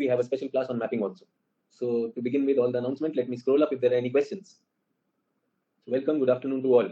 we have a special class on mapping also. So to begin with all the announcement, let me scroll up if there are any questions. So welcome, good afternoon to all.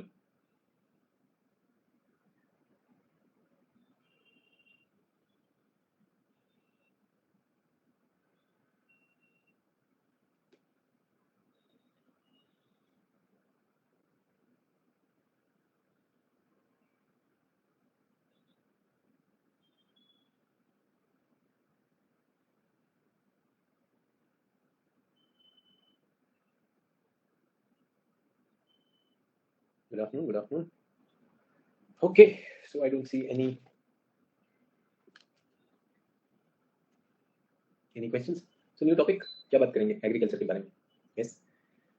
Good afternoon, good afternoon. Okay, so I don't see any questions. So new topic, क्या बात करेंगे agriculture के बारे में. Yes.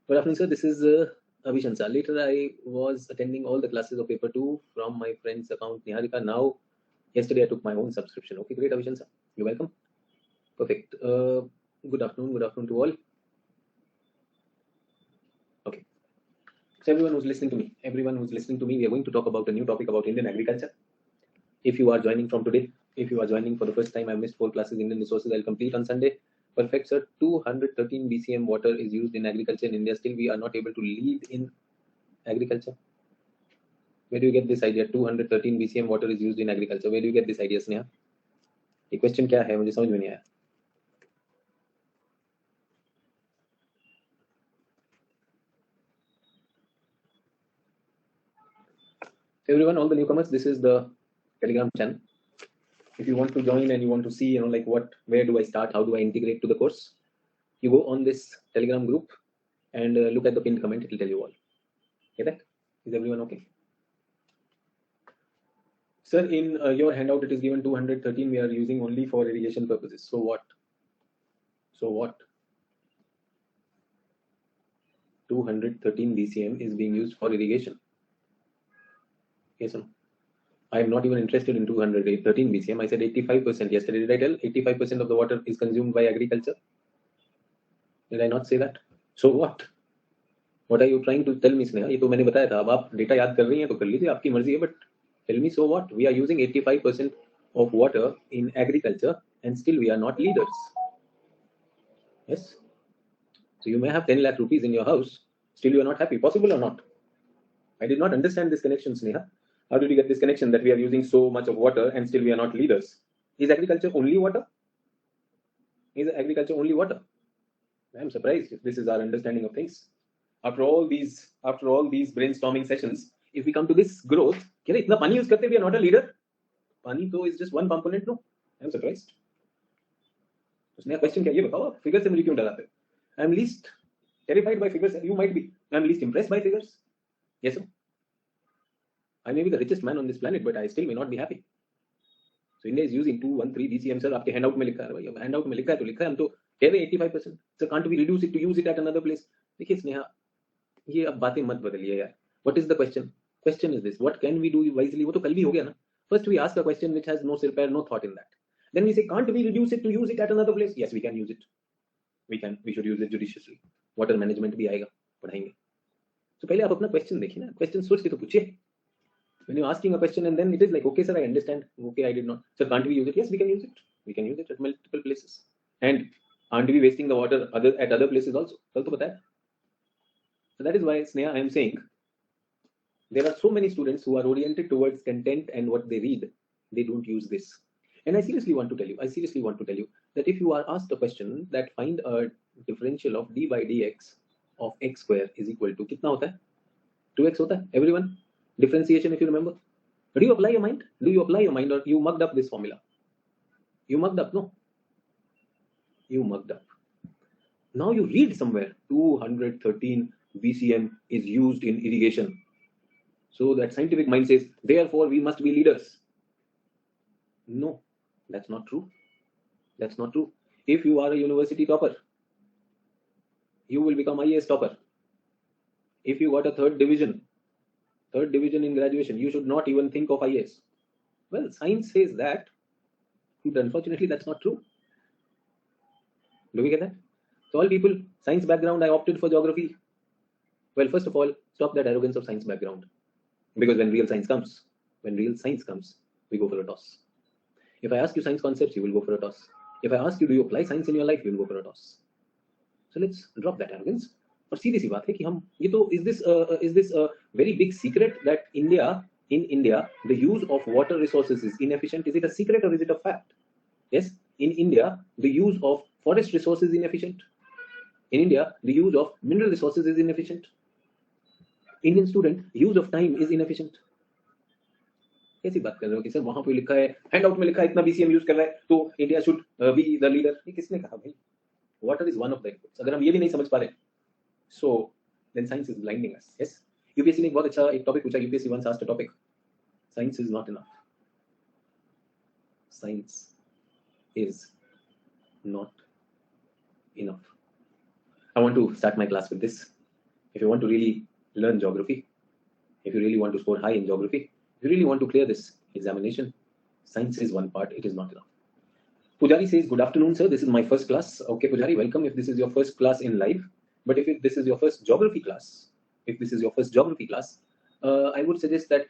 Good afternoon, sir. This is Abhishansa. Later, I was attending all the classes of paper 2 from my friend's account Niharika. Now, yesterday I took my own subscription. Okay, great, Abhishansa. You're welcome. Perfect. Good afternoon to all. Okay. So everyone who's listening to me, we are going to talk about a new topic about Indian agriculture. If you are joining from today, if you are joining for the first time, I missed 4 classes Indian resources. I'll complete on Sunday. Perfect, sir. 213 BCM water is used in agriculture in India. Still, we are not able to lead in agriculture. Where do you get this idea? 213 BCM water is used in agriculture. Where do you get this idea, Sneha? ये question क्या है? मुझे समझ में नहीं आया. Everyone, all the newcomers, this is the Telegram channel. If you want to join and you want to see, like where do I start? How do I integrate to the course? You go on this Telegram group and look at the pinned comment. It will tell you all. Get that? Is everyone okay? Sir, in your handout, it is given 213. We are using only for irrigation purposes. So what? 213 BCM is being used for irrigation. Yes or no? I am not even interested in 213 BCM. I said 85%. Yesterday, did I tell 85% of the water is consumed by agriculture? Did I not say that? So what? What are you trying to tell me, Sneha? ये तो मैंने बताया था. अब आप data याद कर रही हैं तो कर लीजिए, आपकी मर्जी है. But tell me, so what? We are using 85% of water in agriculture and still we are not leaders. Yes? So you may have 10 lakh rupees in your house. Still you are not happy. Possible or not? I did not understand this connection, Sneha. How did you get this connection that we are using so much of water and still we are not leaders? Is agriculture only water? Is agriculture only water? I am surprised if this is our understanding of things. After all these brainstorming sessions, if we come to this growth, क्या इतना पानी use करते we are not a leader? पानी तो is just one component, no? I am surprised. उसने question क्या ये बताओ, figures से मुझे क्यों डराते हो? I am least terrified by figures. You might be. I am least impressed by figures. Yes, sir. I may be the richest man on this planet, but I still may not be happy. So India is using 213 BCM, sir. आपके handout में लिखा है भाई. अब handout में लिखा है तो लिखा है. हम तो कह रहे 85%. So can't we reduce it to use it at another place? देखिए स्नेहा, ये अब बातें मत बदलिए यार. What is the question? Question is this: what can we do wisely? वो तो कल भी हो गया ना. First we ask a question which has no repair, no thought in that. Then we say, can't we reduce it to use it at another place? Yes, we can use it. We can. We should use it judiciously. Water management भी आएगा, पढ़ाएंगे. So पहले आप अपना question देखिए ना. Question सोच के तो पूछिए. When you're asking a question and then it is like, okay, sir, I understand. Okay, I did not. So can't we use it? Yes, we can use it. We can use it at multiple places. And aren't we wasting the water at other places also? कल तो बताया. So that is why, Sneha, I am saying, there are so many students who are oriented towards content and what they read. They don't use this. And I seriously want to tell you that if you are asked a question that find a differential of d by dx of x square is equal to कितना होता है? 2x होता है. Everyone? Differentiation, if you remember. Do you apply your mind? Or you mugged up this formula? You mugged up, no? You mugged up. Now you read somewhere 213 BCM is used in irrigation. So that scientific mind says, therefore we must be leaders. No, that's not true. That's not true. If you are a university topper, you will become IAS topper. If you got a third division in graduation, you should not even think of IAS. Well, science says that, but unfortunately that's not true. Do we get that? So all people, science background, I opted for geography. Well, first of all, stop that arrogance of science background. Because when real science comes, we go for a toss. If I ask you science concepts, you will go for a toss. If I ask you, do you apply science in your life, you'll go for a toss. So let's drop that arrogance. और सीधी सी बात है कि हम ये तो is this a very big secret that in India the use of water resources is inefficient? Is it a secret or is it a fact? Yes, in India the use of forest resources is inefficient. In India the use of mineral resources is inefficient. Indian student use of time is inefficient. कैसी बात कर रहे हो कि sir वहां पे लिखा है, हैंड आउट में लिखा है इतना बीसीएम यूज कर रहा है तो India should be the leader? ये किसने कहा भाई? Water is one of the inputs. अगर हम ये भी नहीं समझ पा रहे, so then science is blinding us. Yes, UPSC ने एक बहुत अच्छा एक टॉपिक पूछा. UPSC once asked a topic, science is not enough. Science is not enough. I want to start my class with this. If you want to really learn geography, if you really want to score high in geography, if you really want to clear this examination, science is one part, it is not enough. Pujari says, good afternoon, sir. This is my first class. Okay, Pujari, welcome if this is your first class in live. But if this is your first geography class, I would suggest that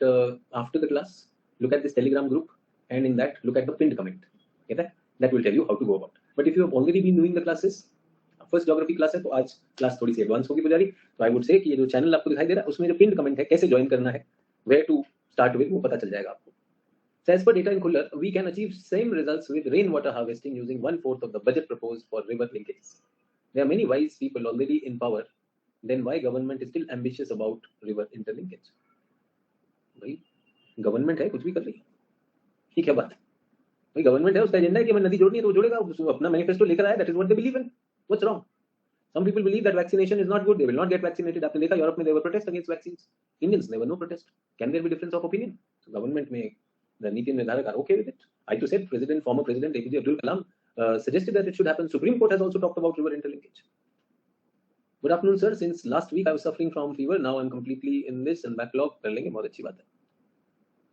after the class, look at this Telegram group, and in that, look at the pinned comment. Get that? That will tell you how to go about. But if you have already been doing the classes, first geography class है तो आज class थोड़ी सी advance होगी पुजारी. तो आई would से कि ये जो चैनल आपको दिखाई दे रहा है उसमें जो पिन्ड कमेंट है, कैसे ज्वाइन करना है, वेयर टू स्टार्ट विद, वो पता चल जाएगा आपको. So as per data in Kuller, we can achieve same results with rainwater harvesting using 1/4 of the budget proposed for river linkages. There are many wise people already in power. Then why government is still ambitious about river interlinkage? भाई government है, कुछ भी कर रही है, ये क्या बात है भाई? गवर्नमेंट है, उसका एजेंडा है कि हमें नदी जोड़नी है तो वो जोड़ेगा, अपना मैनिफेस्टो लेकर आया. That is what they believe in. What's wrong? Some people believe that vaccination is not good. They will not get vaccinated. आपने देखा यूरोप में they were protest against vaccines. Indians never no protest. Can there be difference of opinion? So government में the नीति निर्धारक are okay with it. I too said former president APJ Abdul Kalam suggested that it should happen. Supreme Court has also talked about river interlinkage. Good afternoon, sir. Since last week I was suffering from fever. Now I'm completely in this and backlog. कर लेंगे, बहुत अच्छी बात है.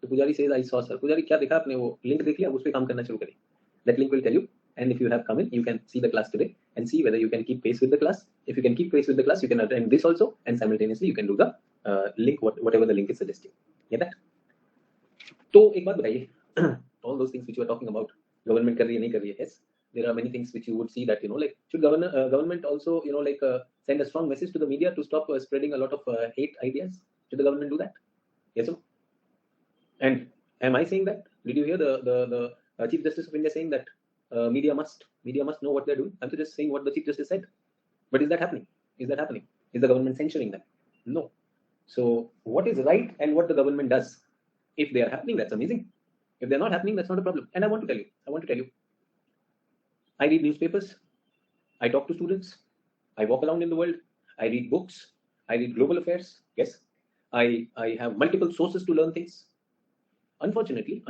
तो पुजारी says I saw, sir. पुजारी क्या देखा आपने? वो लिंक देख लिया, उस पे काम करना शुरू करें. That link will tell you. And if you have come in, you can see the class today and see whether you can keep pace with the class. If you can keep pace with the class, you can attend this also, and simultaneously you can do the link, whatever the link is suggesting. Get that? तो एक बात बताइए, all those things which you are talking about, government कर रही है नहीं कर रही है. Yes, there are many things which you would see that like should government also send a strong message to the media to stop spreading a lot of hate ideas. Should the government do that? Yes or no? And am I saying that? Did you hear the Chief Justice of India saying that media must know what they're doing? I'm just saying what the Chief Justice said. But is that happening? Is the government censoring them? No. So what is right and what the government does? If they are happening, that's amazing. If they're not happening, that's not a problem. And I want to tell you, I read newspapers, I talk to students, I walk around in the world, I read books, I read global affairs. Yes, I have multiple sources to learn things. Unfortunately,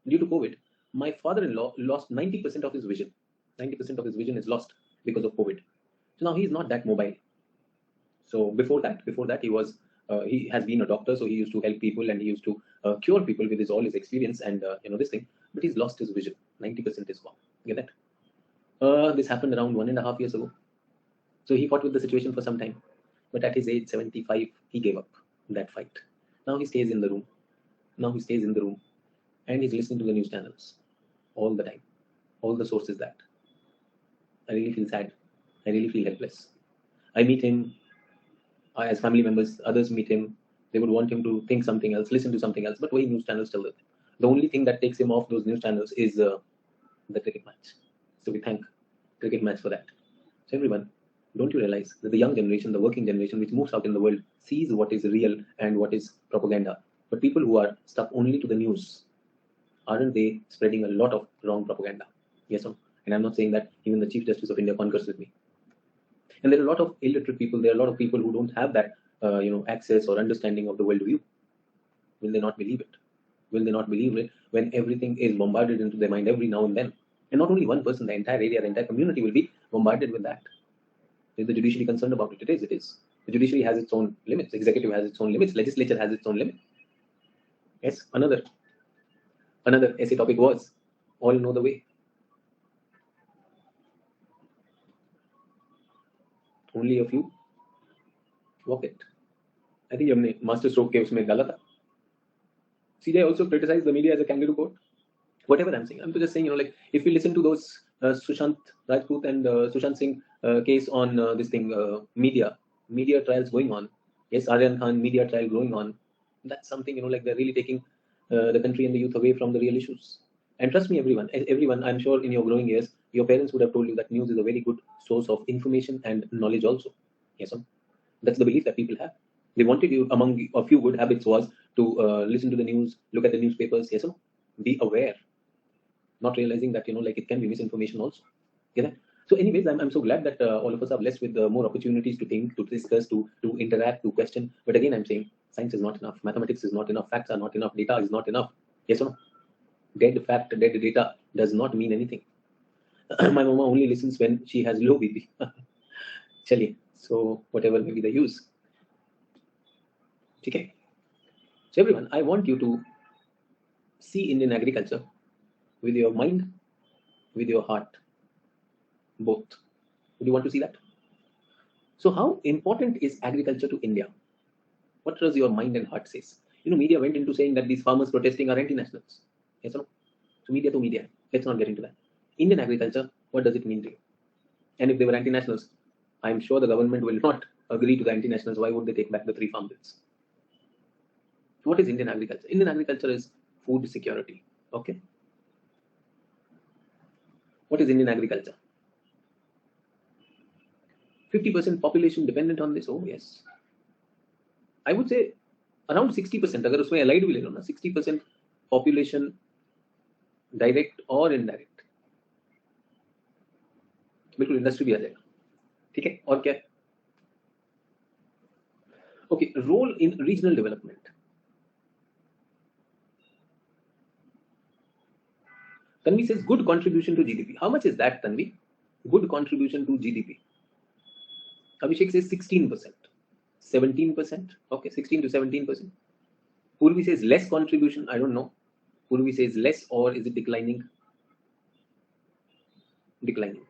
due to COVID, my father-in-law lost 90% of his vision. 90% of his vision is lost because of COVID. So now he's not that mobile. So before that, he has been a doctor, so he used to help people and he used to cure people with all his experience and this thing. But he's lost his vision. 90% is gone. Get that? This happened around 1.5 years ago. So he fought with the situation for some time, but at his age 75, he gave up that fight. Now he stays in the room. And he's listening to the news channels all the time, all the sources that. I really feel sad. I really feel helpless. I meet him as family members, others meet him. They would want him to think something else, listen to something else, but why news channels tell them? The only thing that takes him off those news channels is the cricket match. So we thank cricket match for that. So everyone, don't you realize that the young generation, the working generation which moves out in the world sees what is real and what is propaganda. But people who are stuck only to the news, aren't they spreading a lot of wrong propaganda? Yes or no? And I'm not saying that even the Chief Justice of India concurs with me. And there are a lot of illiterate people. There are a lot of people who don't have that, access or understanding of the world view. Will they not believe it? Will they not believe it when everything is bombarded into their mind every now and then? And not only one person, the entire area, the entire community will be bombarded with that. Is the judiciary concerned about it? It is. The judiciary has its own limits. Executive has its own limits. Legislature has its own limit. Yes, another essay topic was all know the way. Only a few walk it. I think हमने master stroke के उसमें डाला था. CJ also criticized the media as a kangaroo court. whatever I'm saying. I'm just saying, like if we listen to those Sushant Rajput and Sushant Singh case on this thing, media trials going on. Yes, Aryan Khan media trial going on. That's something, like they're really taking the country and the youth away from the real issues. And trust me, everyone, I'm sure in your growing years, your parents would have told you that news is a very good source of information and knowledge also. Yes, sir. That's the belief that people have. They wanted you, among a few good habits was to listen to the news, look at the newspapers. Yes, sir. Be aware, not realizing that, like it can be misinformation also. Yeah. So anyways, I'm so glad that all of us are blessed with more opportunities to think, to discuss, to interact, to question. But again, I'm saying science is not enough, mathematics is not enough, facts are not enough, data is not enough. Yes or no? Dead fact, dead data does not mean anything. My mama only listens when she has low BP. Chaliye. So whatever may be the use. Okay. So everyone, I want you to see Indian agriculture with your mind, with your heart, both. Would you want to see that? So how important is agriculture to India? What does your mind and heart says? Media went into saying that these farmers protesting are anti-nationals. Yes or no? So media to media. Let's not get into that. Indian agriculture, what does it mean to you? And if they were anti-nationals, I'm sure the government will not agree to the anti-nationals. Why would they take back the 3 farm bills? So what is Indian agriculture? Indian agriculture is food security. Okay. What is Indian agriculture? 50% population dependent on this. Oh yes. I would say around 60%. अगर उसमें allied भी ले लो ना, 60% population direct or indirect. बिल्कुल industry भी आ जाएगा. ठीक है. और क्या? Okay. Role in regional development. Tanvi says good contribution to GDP. How much is that, Tanvi? Good contribution to GDP. Abhishek says 16%. 17%. Okay, 16 to 17%. Purvi says less contribution. I don't know. Purvi says less, or is it declining? Declining.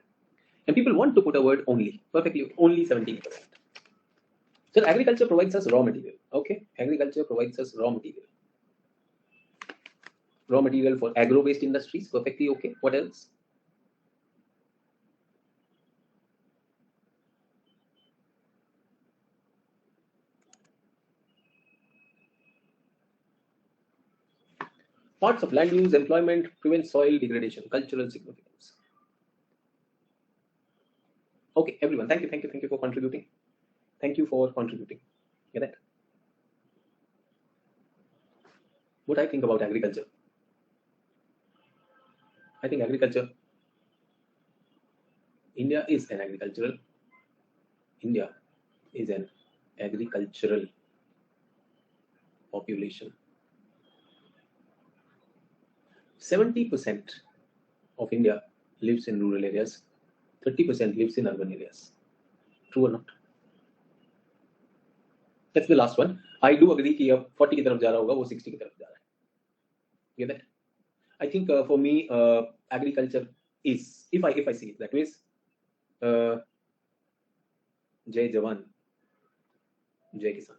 And people want to put a word only. Perfectly. Only 17%. So agriculture provides us raw material. Okay. Agriculture provides us raw material. Raw material for agro-based industries. Perfectly okay. What else? Parts of land use, employment, prevent soil degradation, cultural significance. Okay, everyone. Thank you for contributing. Thank you for contributing. Get that? What I think about agriculture? I think agriculture. India is an agricultural. India is an agricultural population. 70% of India lives in rural areas. 30% lives in urban areas. True or not? That's the last one. I do agree कि अब 40 की तरफ जा रहा होगा, वो 60 की तरफ जा रहा है. Get that? I think for me, agriculture is, if I see it that way, Jai Jawan, Jai Kisan.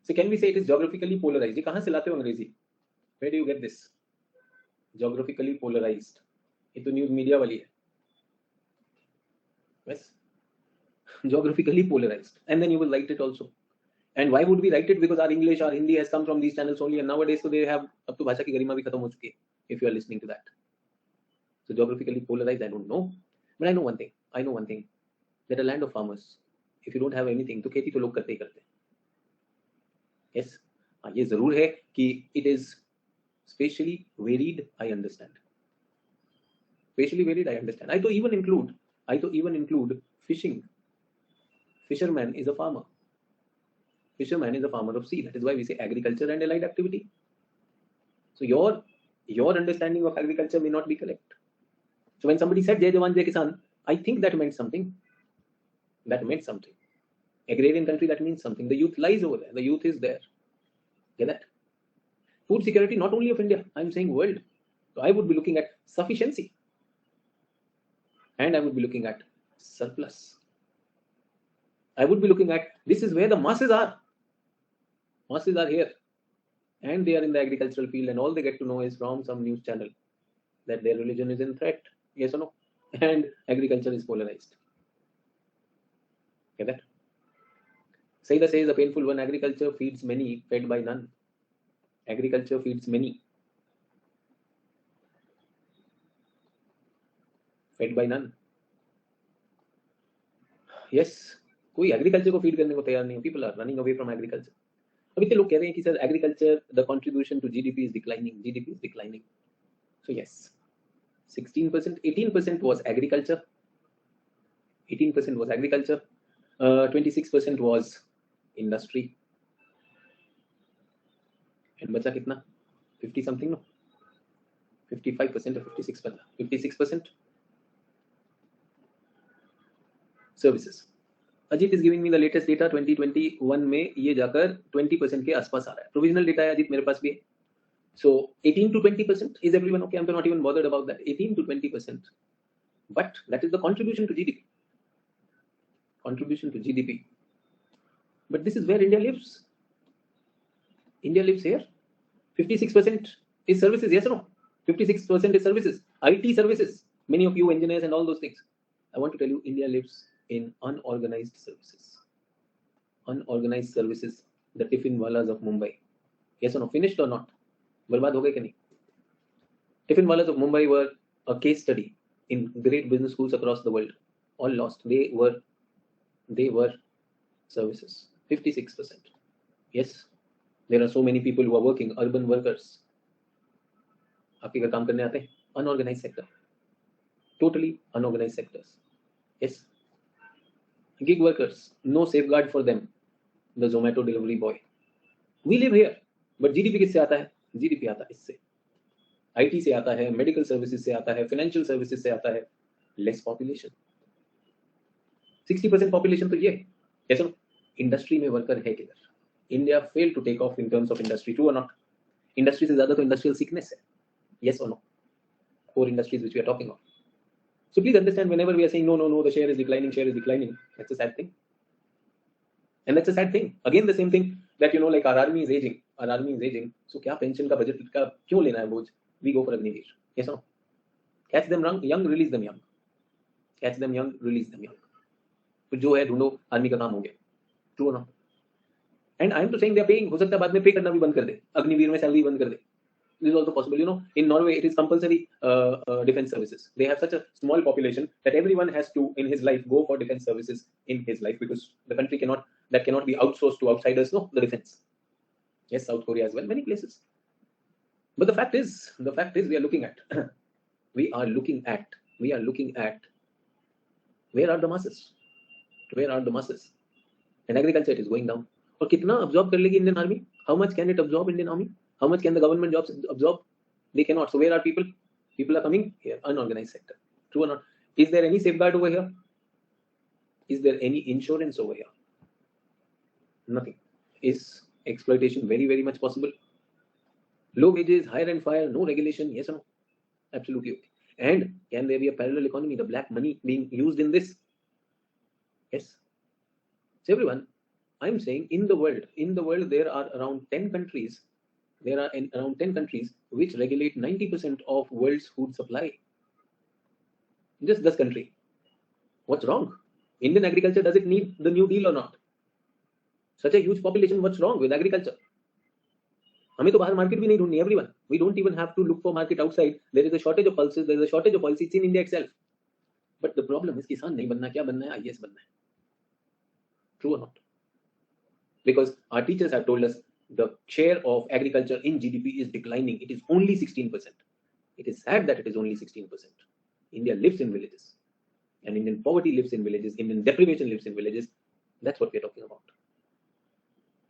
So can we say it is geographically polarized? ये कहाँ से लाते हो अंग्रेजी? Where do you get this? Geographically polarized. ये तो news media वाली है. Yes. Geographically polarized. And then you will write it also. And why would we write it? Because our English, our Hindi has come from these channels only, and nowadays so they have, अब तो भाषा की गरिमा भी खत्म हो चुकी है. If you are listening to that. So geographically polarized, I don't know. But I know one thing. That a land of farmers, if you don't have anything, तो खेती तो लोग करते ही करते हैं. Yes. ये जरूर है कि it is spatially varied. I understand. Spatially varied, I understand. I to even include fishing. Fisherman is a farmer. Fisherman is a farmer of sea. That is why we say agriculture and allied activity. So your understanding of agriculture may not be correct. So when somebody said Jai Jawan Jai Kisan, I think that meant something. Agrarian country, that means something. The youth lies over there. The youth is there. Get that? Food security, not only of India, I'm saying world. So I would be looking at sufficiency. And I would be looking at surplus. I would be looking at, this is where the masses are. Masses are here. and they are in the agricultural field, and all they get to know is from some news channel that their religion is in threat. Yes or no? And agriculture is polarized. Get that? Say the says a painful one: agriculture feeds many, fed by none. Agriculture feeds many, fed by none. Yes, कोई agriculture को feed करने को तैयार नहीं है. People are running away from agriculture. अभी तो लोग कह रहे हैं कि sir agriculture the contribution to GDP is declining. GDP is declining. So yes, 16%, 18% was agriculture. 18% was agriculture. 26% was industry. And बचा कितना? 50 something, no? 55% or 56%? 56% services. Ajit is giving me the latest data. 2021 में ये जाकर 20% के आसपास आ रहा है. Provisional data है अजीत मेरे पास भी है. So 18 to 20% is everyone okay? I'm not even bothered about that. 18 to 20%, but that is the contribution to GDP. Contribution to GDP. But this is where India lives. India lives here. 56% is services. Yes or no? 56% is services. IT services. Many of you engineers and all those things. I want to tell you, India lives in unorganized services. Unorganized services. The tiffin wallas of Mumbai. Yes or no? Finished or not? बर्बाद हो गए कि नहीं? Tiffin wallas of Mumbai were a case study in great business schools across the world. All lost. They were services. 56%. Yes, there are so many people who are working, urban workers. आपके घर काम करने आते हैं. Unorganized sector. Totally unorganized sectors. Yes. Gig workers. No safeguard for them. The Zomato delivery boy. We live here. But GDP किससे आता है? GDP आता है इससे. IT से आता है, मेडिकल सर्विसेज से आता है, फाइनेंशियल सर्विसेज से आता है. Less population. 60% पॉपुलेशन तो ये है. Yes or no? इंडस्ट्री में वर्कर है किधर? India fail to take off in terms of industry. True और नॉट? इंडस्ट्री से ज्यादा तो इंडस्ट्रियल सिकनेस है. Yes or no? Core industries which we are talking of. So please understand, whenever we are saying no, the share is declining, that's a sad thing. And that's a sad thing. Again, the same thing that, like our army is aging. So क्या pension का budget का क्यों लेना है बोझ? We go for Agniveer. Yes or no? Catch them young, release them young. Catch them young, release them young. तो जो है ढूंढो, आर्मी का काम हो गया. True or not? And I am to saying they are paying. हो सकता है बाद में पे करना भी बंद कर दे. अग्निवीर में सैलरी बंद कर दे. This is also possible. In Norway, it is compulsory defense services. They have such a small population that everyone has to, in his life, go for defense services in his life, because the country cannot be outsourced to outsiders. No, the defense. Yes, South Korea as well, many places. But the fact is, we are looking at, where are the masses? Where are the masses? And agriculture, it is going down. और कितना absorb कर लेगी Indian Army? How much can it absorb Indian Army? How much can the government jobs absorb? They cannot. So where are people? People are coming here. Unorganized sector. True or not? Is there any safeguard over here? Is there any insurance over here? Nothing. Is exploitation very, very much possible? Low wages, hire and fire, no regulation. Yes or no? Absolutely okay. And can there be a parallel economy? The black money being used in this? Yes. So everyone, I'm saying in the world there are around 10 countries. There are around 10 countries which regulate 90% of world's food supply. Just this country. What's wrong? Indian agriculture, does it need the New Deal or not? Such a huge population, what's wrong with agriculture? हमें तो बाहर market भी नहीं ढूंढनी. Everyone, we don't even have to look for market outside. There is a shortage of pulses, there is a shortage of oil seeds in India itself. But the problem is, किसान नहीं बनना, क्या बनना है? IAS बनना है. True or not? Because our teachers have told us the share of agriculture in GDP is declining. It is only 16%. It is sad that it is only 16%. India lives in villages, and Indian poverty lives in villages. Indian deprivation lives in villages. That's what we are talking about.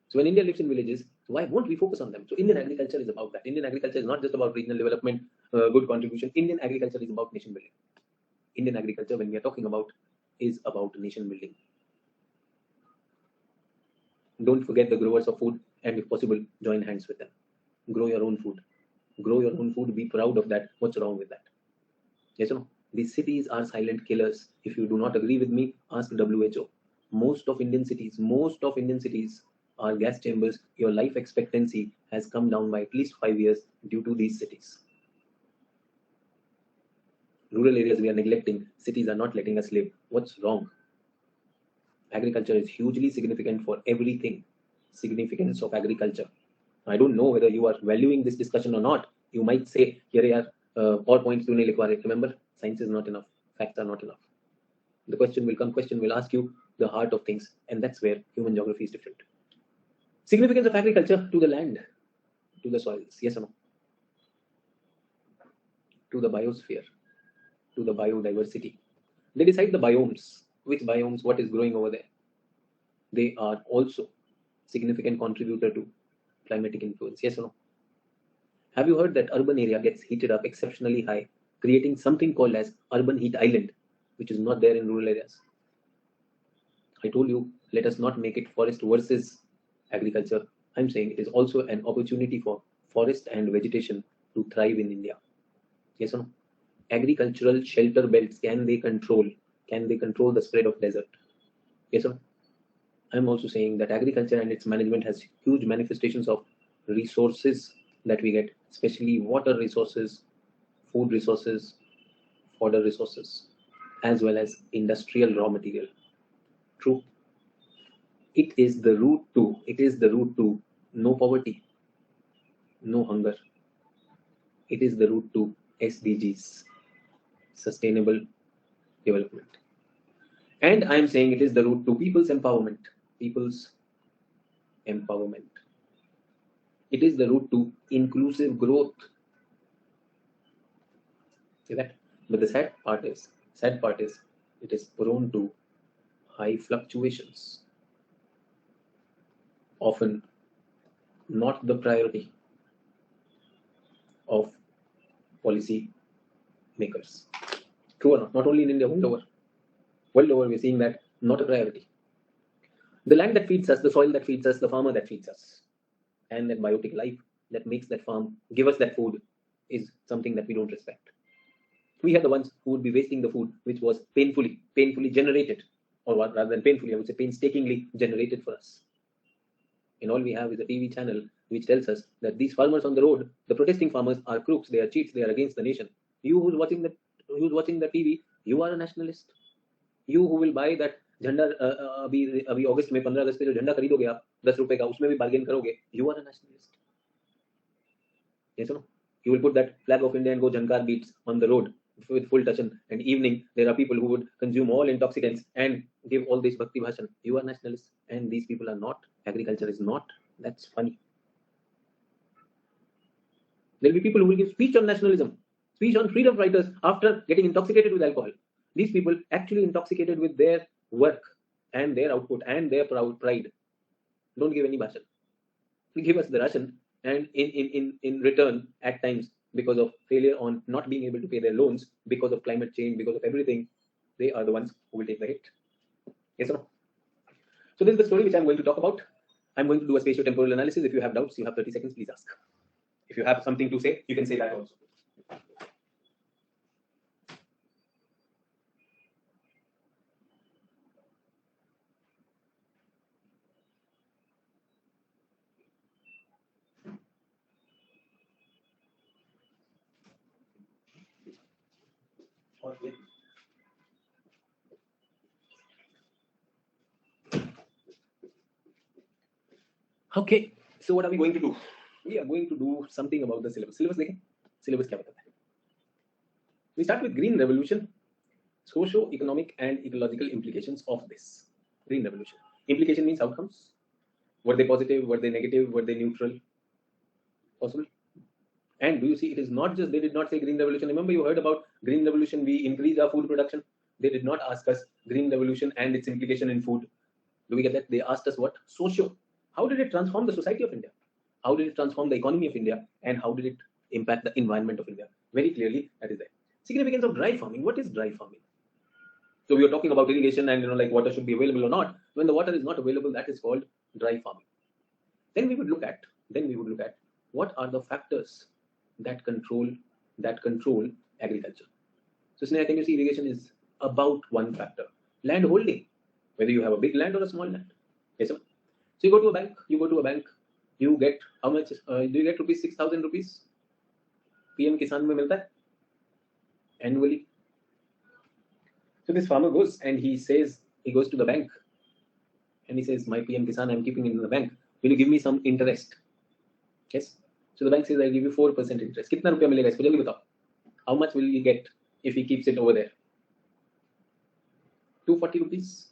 So when India lives in villages, why won't we focus on them? So Indian agriculture is about that. Indian agriculture is not just about regional development, good contribution. Indian agriculture is about nation building. Indian agriculture, when we are talking about, is about nation building. Don't forget the growers of food, and if possible, join hands with them. Grow your own food. Grow your own food. Be proud of that. What's wrong with that? Yes or no? These cities are silent killers. If you do not agree with me, ask WHO. Most of Indian cities our gas chambers, your life expectancy has come down by at least 5 years due to these cities. Rural areas we are neglecting, cities are not letting us live. What's wrong? Agriculture is hugely significant for everything. Significance of agriculture. I don't know whether you are valuing this discussion or not. You might say, here yaar, और points तूने लिखवा रहे. Remember, science is not enough. Facts are not enough. The question will come, question will ask you the heart of things, and that's where human geography is different. Significance of agriculture to the land, to the soils, yes or no? To the biosphere, to the biodiversity. They decide the biomes, which biomes, what is growing over there. They are also significant contributor to climatic influence, yes or no? Have you heard that urban area gets heated up exceptionally high, creating something called as urban heat island, which is not there in rural areas? I told you, let us not make it forest versus agriculture. I'm saying it is also an opportunity for forest and vegetation to thrive in India. Yes or no? Agricultural shelter belts, can they control the spread of desert? Yes or no? I'm also saying that agriculture and its management has huge manifestations of resources that we get, especially water resources, food resources, fodder resources, as well as industrial raw material. True. It is the route to no poverty, no hunger. It is the route to SDGs, sustainable development. And I am saying it is the route to people's empowerment. People's empowerment. It is the route to inclusive growth. See that? But the sad part is, it is prone to high fluctuations. Often not the priority of policy makers. True or not? Not only in India, world over. World over, we're seeing that not a priority. The land that feeds us, the soil that feeds us, the farmer that feeds us, and that biotic life that makes that farm give us that food is something that we don't respect. We are the ones who would be wasting the food which was painfully generated, or rather than painfully, I would say painstakingly generated for us. And all we have is a TV channel which tells us that these farmers on the road, the protesting farmers, are crooks, they are cheats, they are against the nation. You who's watching the TV, you are a nationalist. You who will buy that झंडा अभी अगस्त में 15 अगस्त पे जो झंडा खरीदोगे आप 10 रुपए का, उसमें भी बार्गेन करोगे, you are a nationalist. Yes or no? You will put that flag of India and go Jankar beats on the road with full touch, and evening there are people who would consume all intoxicants and give all this bhakti bhashan. You are nationalists, and these people are not. Agriculture is not. That's funny. There will be people who will give speech on nationalism, speech on freedom fighters after getting intoxicated with alcohol. These people actually intoxicated with their work and their output and their pride. Don't give any bhashan. Give us the ration, and in return, at times, because of failure on not being able to pay their loans, because of climate change, because of everything, they are the ones who will take the hit. Yes or no? So this is the story which I'm going to talk about. I'm going to do a spatio-temporal analysis. If you have doubts, you have 30 seconds, please ask. If you have something to say, you can say that also. Okay, so what are we going to do? We are going to do something about the syllabus. Syllabus क्या बताता है? We start with green revolution, socio-economic and ecological implications of this green revolution. Implication means outcomes. Were they positive? Were they negative? Were they neutral? Possible. And do you see, it is not just, they did not say green revolution. Remember, you heard about green revolution, we increase our food production. They did not ask us green revolution and its implication in food. Do we get that? They asked us what? Socio. How did it transform the society of India? How did it transform the economy of India? And how did it impact the environment of India? Very clearly, that is there. Significance of dry farming. What is dry farming? So we are talking about irrigation and like water should be available or not. When the water is not available, that is called dry farming. Then we would look at what are the factors that control agriculture. So Sneha, can you see irrigation is about one factor. Land holding, whether you have a big land or a small land. Yes, sir? So you go to a bank, you get how much? Do you get rupees 6,000 rupees? PM Kisan में मिलता है annually. So this farmer goes and he goes to the bank and he says, my PM Kisan, I'm keeping it in the bank. Will you give me some interest? Yes. So the bank says, I'll give you 4% interest. कितना रुपया मिलेगा इसको जल्दी बताओ. How much will he get if he keeps it over there? 240 rupees.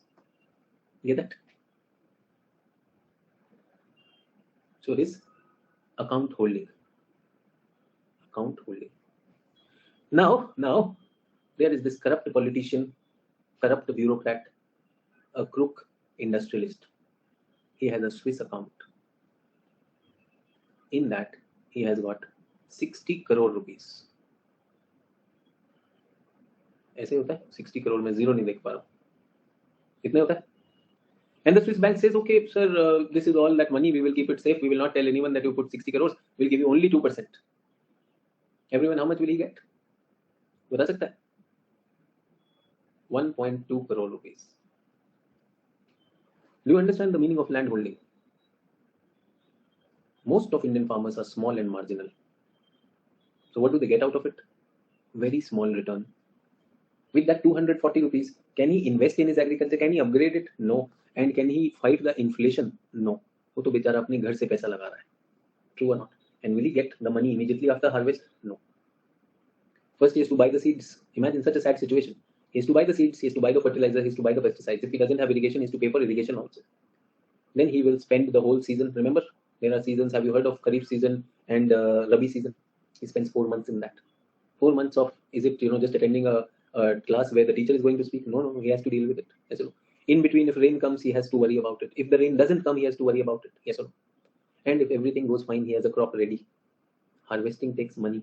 Get that? So it is account holding. Account holding. Now, there is this corrupt politician, corrupt bureaucrat, a crook industrialist. He has a Swiss account. In that, he has got 60 crore rupees. ऐसे होता है 60 crore में zero नहीं देख पा रहा हूँ. कितने होता है? And the Swiss bank says, okay, sir, this is all that money. We will keep it safe. We will not tell anyone that you put 60 crores. We'll give you only 2%. Everyone, how much will he get? बता सकता है? 1.2 crore rupees. Do you understand the meaning of land holding? Most of Indian farmers are small and marginal. So what do they get out of it? Very small return. With that 240 rupees, can he invest in his agriculture? Can he upgrade it? No. And can he fight the inflation? No. वो तो बेचारा अपने घर से पैसा लगा रहा है. True or not? And will he get the money immediately after harvest? No. First he has to buy the seeds. Imagine such a sad situation. He has to buy the seeds, he has to buy the fertilizer, he has to buy the pesticides. If he doesn't have irrigation, he has to pay for irrigation also. Then he will spend the whole season. Remember, there are seasons. Have you heard of Kharif season and Rabi season? He spends 4 months in that. 4 months of, is it, just attending a class where the teacher is going to speak? No, he has to deal with it. Yes or no? In between, if rain comes, he has to worry about it. If the rain doesn't come, he has to worry about it. Yes or no? And if everything goes fine, he has a crop ready. Harvesting takes money.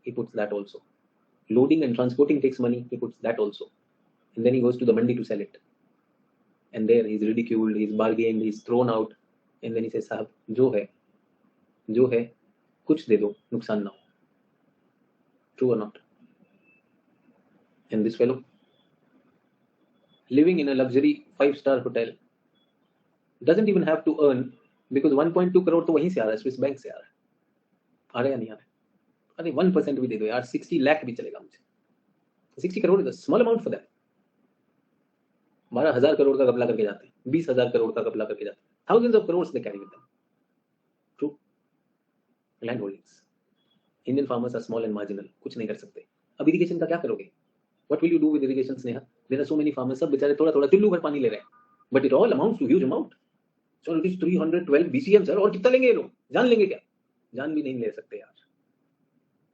He puts that also. Loading and transporting takes money. He puts that also. And then he goes to the mandi to sell it. And there he's ridiculed, he's bargained, he's thrown out. And then he says, साहब जो है कुछ दे दो, नुकसान ना हो. True or not? And this fellow, living in a luxury 5-star hotel, doesn't even have to earn, because 1.2 crore तो वहीं से आ रहा है, स्विस बैंक से आ रहा है. आ रहा है या नहीं आ रहा है? अरे 1% भी दे दो यार, 60 lakh भी चलेगा मुझे. 60 crore is a small amount for them. 12,000 crore का घपला करके जाते हैं, 20,000 crore का घपला करके जाते हैं. Thousands of crores they carry with them. True. Land holdings. Indian farmers are small and marginal. कुछ नहीं कर सकते. अब irrigation का क्या करोगे? What will you do with irrigation, Sneha? There are so many farmers, सब बेचारे थोड़ा-थोड़ा टिल्लू भर पानी ले रहे हैं. But it all amounts to huge amount. So it is 312 BCM, sir. और कितना लेंगे ये लोग? जान लेंगे क्या? जान भी नहीं ले सकते यार.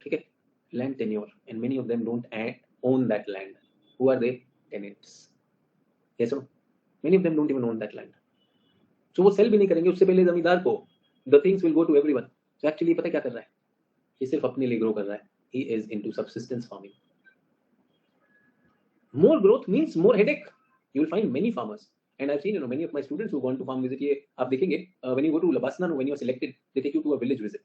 ठीक है? Land tenure, and many of them don't own that land. Who are they? Tenants. Yes or no? Many of them don't even own that land. So वो सेल भी नहीं करेंगे, उससे पहले जमींदार को. The things will go to everyone. So actually पता क्या कर रहा है? ये सिर्फ अपने लिए ग्रो कर रहा है. He is into subsistence farming. More growth means more headache. You will find many farmers, and I've seen many of my students who gone to farm visit. ये आप देखेंगे when you go to Labasna, when you are selected, they take you to a village visit.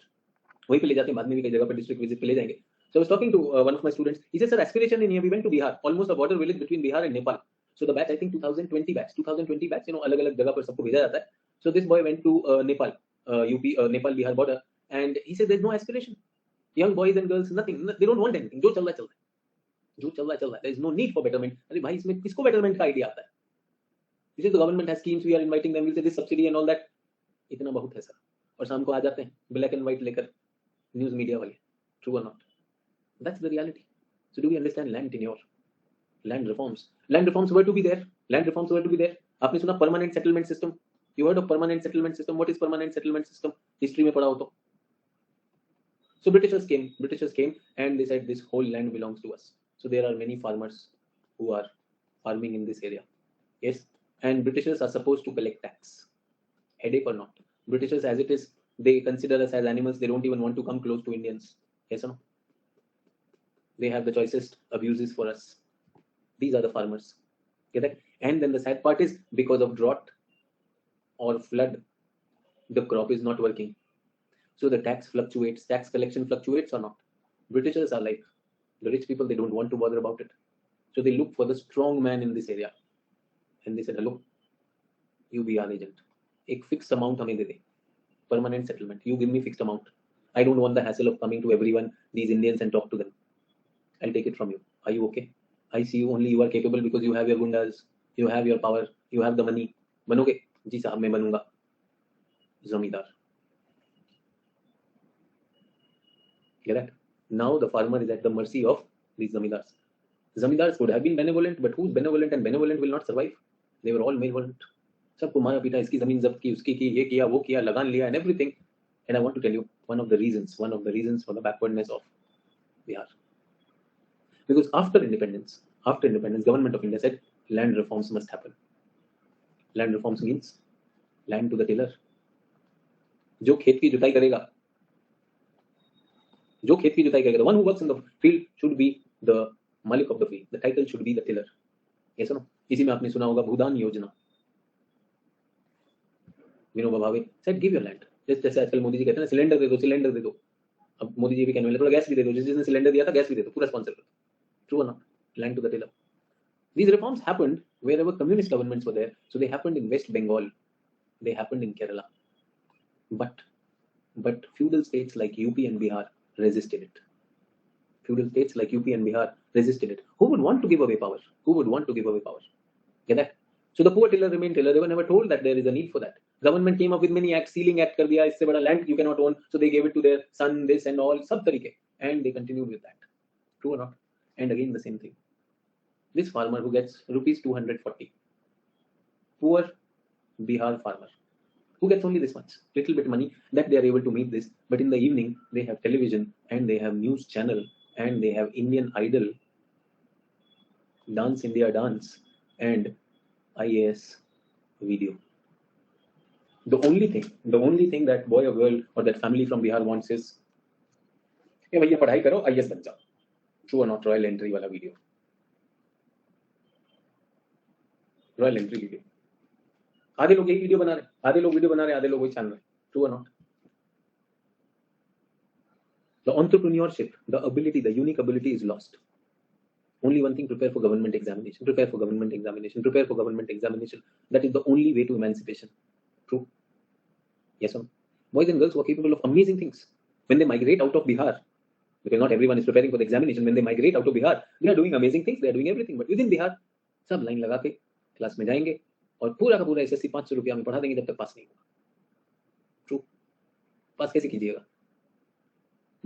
वहीं पे ले जाते हैं, बाद में भी कई जगह पर district visit पे ले जाएंगे. So I was talking to one of my students. He said, sir, aspiration in here. We went to Bihar, almost a border village between Bihar and Nepal. So the batch, I think 2020 batch, अलग-अलग जगह पर सबको भेजा जाता है. So this boy went to Nepal, UP, Nepal Bihar border, and he said there's no aspiration. Young boys and girls, nothing. They don't want anything. जो चल रहा है. जो चल रहा है. There is no need for betterment. अरे भाई इसमें किसको betterment का idea आता है? This is the government has schemes. We are inviting them. We'll say this subsidy and all that. इतना बहुत है सर. और शाम को आ जाते हैं black and white लेकर news media वाले. True or not? That's the reality. So do we understand land tenure? Land reforms. Land reforms were to be there. Land reforms were to be there. आपने सुना permanent settlement system? You heard of permanent settlement system? What is permanent settlement system? History में पढ़ा हो तो. So Britishers came and they said this whole land belongs to us. So there are many farmers who are farming in this area. Yes, and Britishers are supposed to collect tax. Headache or not? Britishers, as it is, they consider us as animals. They don't even want to come close to Indians. Yes or no? They have the choicest abuses for us. These are the farmers. Get that? And then the sad part is, because of drought or flood, the crop is not working. So the tax fluctuates, tax collection fluctuates or not. Britishers are like the rich people, they don't want to bother about it. So they look for the strong man in this area. And they said, hello, you be our agent. एक fix amount हमें दे दे, permanent settlement. You give me fixed amount. I don't want the hassle of coming to everyone, these Indians, and talk to them. I'll take it from you. Are you okay? I see you only you are capable because you have your gundas, you have your power, you have the money. बनोगे? जी साहब मैं बनूंगा जमींदार. Get that? Now the farmer is at the mercy of these zamindars. Zamindars could have been benevolent, but who's benevolent and benevolent will not survive. They were all malevolent. सबको मारा पीटा, इसकी जमीन जब्त की, उसकी की, ये किया, वो किया, लगान लिया, and everything. And I want to tell you one of the reasons for the backwardness of Bihar. Because after independence, government of India said land reforms must happen. Land reforms means land to the tiller. जो खेत की जुताई करेगा, the one who works in the field should be the malik of the field. The title should be the tiller. Yes or no? इसी में आपने सुना होगा भूदान योजना. Vinoba Bhave said give your land. जैसे आजकल मोदी जी कहते हैं ना सिलेंडर दे दो. अब मोदी जी भी कहने वाले थोड़ा गैस भी दे दो, जिसने सिलेंडर दिया था गैस भी दे दो, पूरा स्पॉन्सर कर दो. True or not? Land to the tiller. These reforms happened wherever communist governments were there. So they happened in West Bengal, they happened in Kerala. But feudal states like UP and Bihar resisted it. Who would want to give away power? Get that? So the poor tiller remained tiller. They were never told that there is a need for that. Government came up with many acts, Sealing Act कर दिया, इससे बड़ा land you cannot own, so they gave it to their son, this and all, सब तरीके, and they continued with that. True or not? And again the same thing. This farmer who gets rupees 240, poor Bihar farmer, who gets only this much, little bit money that they are able to meet this, but in the evening they have television and they have news channel and they have Indian Idol, Dance India Dance, and IAS video. The only thing that boy or girl or that family from Bihar wants is, hey भैया पढ़ाई करो IAS बन जाओ. True or not? Royal entry वाला video. Royal entry video. आधे लोग यही video बना रहे, आधे लोग वही छान रहे. True or not? The entrepreneurship, the ability, the unique ability is lost. Only one thing: prepare for government examination. That is the only way to emancipation. True? Yes or no? Boys and girls who are capable of amazing things, when they migrate out of Bihar, because not everyone is preparing for the examination, when they migrate out of Bihar, they are doing amazing things, they are doing everything, but within Bihar, सब line लगा के class में जाएंगे और पूरा का पूरा SSC 500 रुपया में पढ़ा देंगे जब तक पास नहीं होगा. True? पास कैसे कीजिएगा?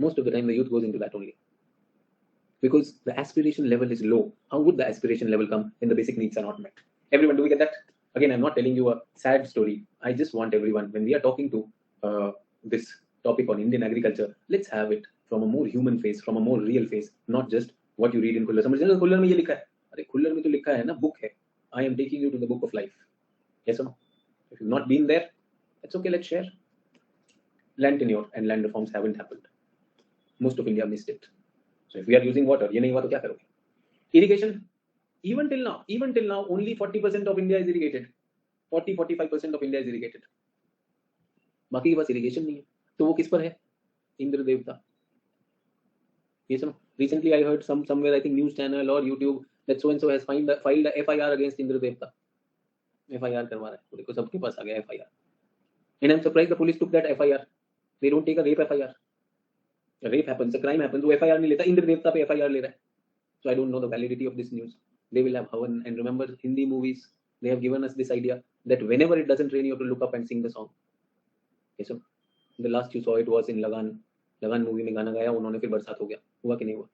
Most of the time the youth goes into that only. Because the aspiration level is low. How would the aspiration level come when the basic needs are not met? Everyone, do we get that? Again, I'm not telling you a sad story. I just want everyone, when we are talking to this topic on Indian agriculture, let's have it from a more human face, from a more real face, not just what you read in Kullar. समझ रहे खुल्लर में ये लिखा है. अरे खुल्लर में तो लिखा है ना, book है. I am taking you to the book of life. Yes or no? If you've not been there, it's okay. Let's share. Land tenure and land reforms haven't happened. Most of India missed it. So if we are using water, ये नहीं हुआ तो क्या करोगे? Irrigation. Even till now, only 40% of India is irrigated. 40-45% of India is irrigated. बाकी के पास irrigation नहीं है. तो वो किस पर है? इंद्र देवता. Yes or no? Recently I heard somewhere, I think news channel or YouTube, that so and so has filed a FIR against Indra Devta. FIR करवा रहा है. तो देखो सबके पास आ गया FIR. And I'm surprised the police took that FIR. They don't take a rape FIR. A rape happens, a crime happens, वो FIR नहीं लेता, इंद्र देवता पे FIR ले रहा है. So I don't know the validity of this news. They will have Havan, and remember Hindi movies, they have given us this idea that whenever it doesn't rain, you have to look up and sing the song. Yes, so the last you saw it was in Lagan movie में गाना गाया उन्होंने, फिर बरसात हो गया. हुआ कि नहीं हुआ?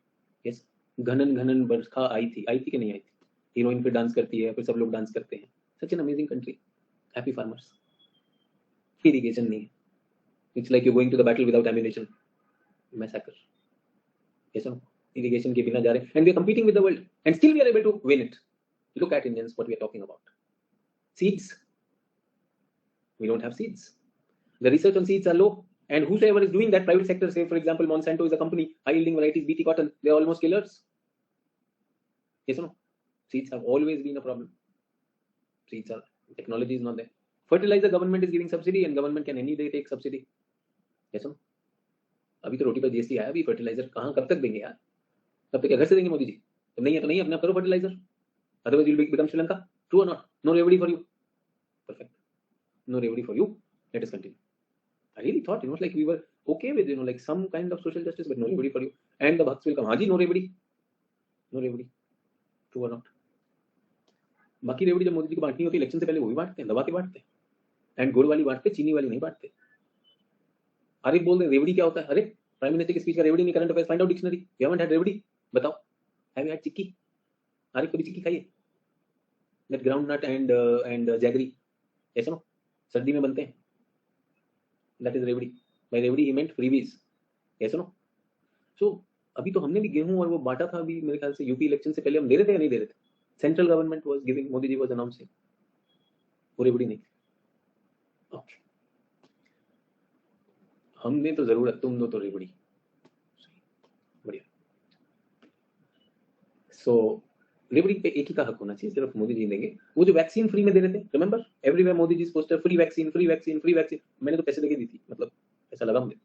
Yes. घनन घनन बरखा आई थी कि नहीं आई थी? हीरोइन फिर डांस करती है, फिर सब लोग डांस करते हैं. Such an amazing country. Happy farmers. Irrigation नहीं है. It's like you're going to the battle without ammunition. Massacre. Yes or no? Irrigation के बिना जा रहे हैं, and we are competing with the world, and still we are able to win it. Look at Indians, what we are talking about. Seeds. We don't have seeds. The research on seeds are low, and whosoever is doing that, private sector, say for example Monsanto is a company, high yielding varieties, BT cotton, they are almost killers. Yes or no? Seeds have always been a problem. Seeds are, technology is not there. Fertilizer, government is giving subsidy, and government can any day take subsidy. Yes or no? अभी तो रोटी पर GST आया, अभी fertiliser कहाँ कब तक देंगे यार? तब तक क्या घर से देंगे मोदी जी? जब नहीं है तो नहीं, अपने आप करो fertiliser. Otherwise you'll become Sri Lanka. True or not? No remedy for you. Perfect. No reverie for you. Let us continue. I really thought, like we were okay with, like some kind of social justice, but no reverie for you. And the Bhakts will come. Haji, no reverie. No reverie. True or not? बाकी रेवड़ी जब मोदी जी को बांटनी होती है election से पहले वो भी बांटते हैं, दबा के बांटते हैं, एंड गुड़ वाली बांटते, चीनी वाली नहीं बांटते। आरिफ बोल रहे रेवड़ी क्या होता है? अरे प्राइम मिनिस्टर की स्पीच का रेवड़ी नहीं, current affairs find out dictionary. You haven't had revdi, बताओ। Have you had chikki? Arif कभी चिक्की खाइए? That groundnut and jaggery, ऐसा नो, सर्दी में बनते हैं, दैट इज रेवड़ी। बाय रेवड़ी ही मेंट फ्रीबीज, ऐसा नो। सो अभी तो हमने भी गेहूं और वो बांटा था अभी मेरे ख्याल से यूपी इलेक्शन से पहले, हम दे रहे थे या नहीं दे रहे थे? Central government was giving, Modi ji was announcing, वो रेवड़ी नहीं। ओके, हमने तो जरूरत, तुम दो तो रेवड़ी, बढ़िया। सो रेवड़ी पे एक ही का हक होना चाहिए, सिर्फ मोदी जी देंगे। वो जो वैक्सीन फ्री में दे रहे थे, remember everywhere Modi ji poster, free vaccine free vaccine free vaccine, मैंने तो पैसे देके दी थी, मतलब ऐसा लगा मुझे,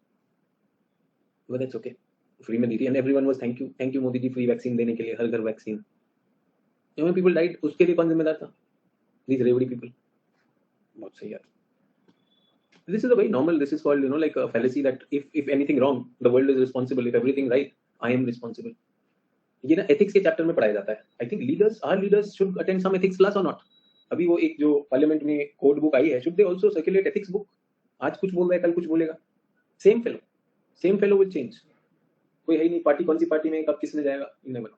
बट दैट्स ओके, फ्री में दी थी and everyone was thank you Modi ji free vaccine देने के लिए, हर घर वैक्सीन। जो पीपल डाइड उसके लिए कौन जिम्मेदार था? दीज रेवड़ी पीपल। बहुत सही यार। This is a very normal, this is called, like a fallacy that if anything wrong, the world is responsible. If everything right, I am responsible. ये ना एथिक्स के चैप्टर में पढ़ाया जाता है। I think leaders, our leaders should attend some ethics class और not. अभी वो एक जो पार्लियामेंट में कोड बुक आई है, should they also circulate ethics book? आज कुछ बोल रहा है, कल कुछ बोलेगा, सेम फेलो विल चेंज। कोई है ही नहीं, पार्टी कौन सी पार्टी में कब किसने जाएगा, you never know.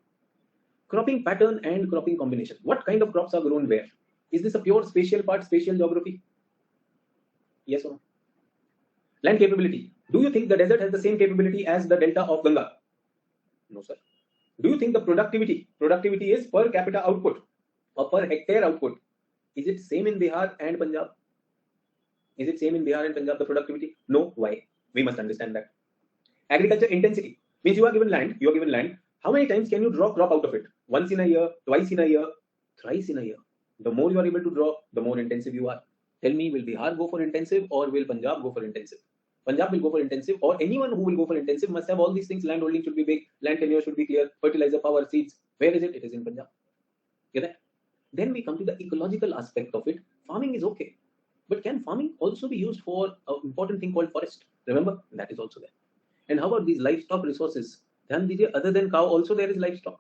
Cropping pattern and cropping combination, what kind of crops are grown where? Is this a pure spatial part, spatial geography? Yes or no? Land capability. Do you think the desert has the same capability as the delta of Ganga? No, sir. Do you think the productivity is per capita output or per hectare output? Is it same in Bihar and Punjab? Is it same in Bihar and Punjab, the productivity? No. Why? We must understand that. Agriculture intensity means you are given land. How many times can you draw crop out of it? Once in a year, twice in a year, thrice in a year. The more you are able to draw, the more intensive you are. Tell me, will Bihar go for intensive or will Punjab go for intensive? Punjab will go for intensive, or anyone who will go for intensive must have all these things. Land holding should be big, land tenure should be clear, fertilizer, power, seeds. Where is it? It is in Punjab. Get that? Then we come to the ecological aspect of it. Farming is okay, but can farming also be used for an important thing called forest? Remember, that is also there. And how about these livestock resources? ध्यान दीजिए, other than cow also there is livestock.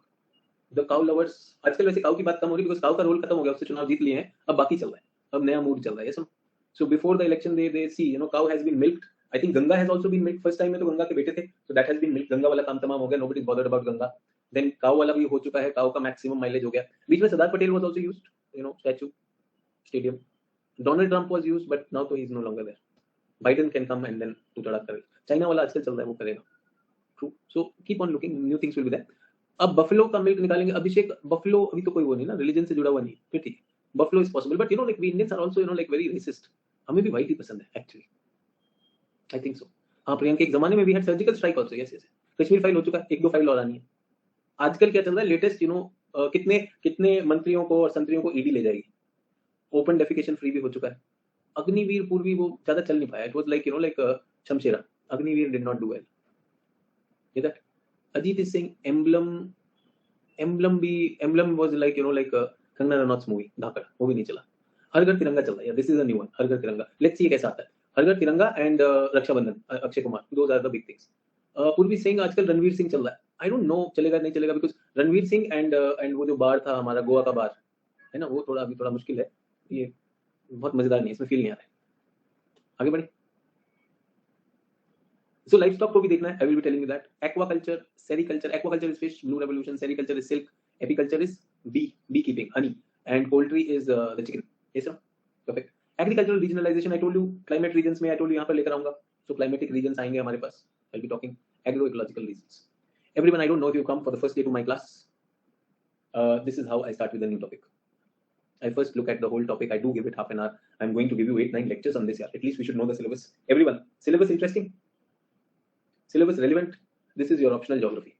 The cow lovers, आजकल वैसे cow की बात कम हो रही, because cow का role खत्म हो गया, उससे चुनाव जीत लिए हैं, अब बाकी चल रहा है, अब नया मूड चल रहा है। So before the election they see, cow has been milked. I think Ganga has also been milked. First time में तो गंगा के बेटे थे, so that has been milked. Ganga वाला काम तमाम हो गया, nobody is bothered about Ganga. Then cow वाला भी हो चुका है, cow का maximum mileage हो गया। बीच में Sardar Patel was also used, statue, stadium. Donald Trump was used, but now तो he is no longer there. Biden can come and then उतड़ा करे। चाइना वाला आजकल चल रहा है, वो करेगा। True. So keep on looking, new things will be there. अब बफलो का मिल्क निकालेंगे, अभिषेक बफलो अभी तो कोई वो नहीं ना, रिलीजन से जुड़ा हुआ नहीं, फिर ठीक है, buffalo is possible, but like we Indians are also like very racist. हमें भी व्हाइट ही पसंद है एक्चुअली, आई थिंक सो। हाँ प्रियंका, एक जमाने में भी had surgical strike also, yes yes. Kashmir file हो चुका है, एक दो फाइल और आनी है। आजकल क्या चल रहा है लेटेस्ट, कितने कितने मंत्रियों को और संतरियों को ईडी ले जाएगी। ओपन डेफिकेशन फ्री भी हो चुका है। अग्निवीर पूर्वी वो ज्यादा चल नहीं पाया, it was like Shamshera, Agniveer did not do well. ये that Ajit Singh emblem was like Kangana Ranaut's movie Dhaakad, वो भी नहीं चला। हर घर तिरंगा चल रहा है, this is a new one, Har Ghar Tiranga. Let's see कैसा आता है। Har Ghar Tiranga and Raksha Bandhan, Akshay Kumar, those are the big things. Purvi Singh, आजकल रणवीर सिंह चल रहा है, आई डोंट नो चलेगा नहीं चलेगा, बिकॉज रणवीर सिंह एंड वो जो बार था हमारा गोवा का बार है ना, वो अभी थोड़ा मुश्किल है, ये बहुत मजेदार नहीं है, इसमें फील नहीं आ रहा है। आगे बढ़े। So livestock को भी देखना है, I will be telling you that. Aquaculture, sericulture. Aquaculture is fish, blue revolution. Sericulture is silk. Apiculture is beekeeping, honey. And poultry is the chicken. Yes sir, perfect. Agricultural regionalization, I told you, climate regions में I told you यहाँ पर लेकर आऊँगा. So climatic regions आएंगे हमारे पास. I'll be talking agroecological regions. Everyone, I don't know if you come for the first day to my class. This is how I start with the new topic. I first look at the whole topic. I do give it half an hour. I'm going to give you 8-9 lectures on this year. At least we should know the syllabus. Everyone, syllabus interesting? Syllabus relevant? This is your optional geography.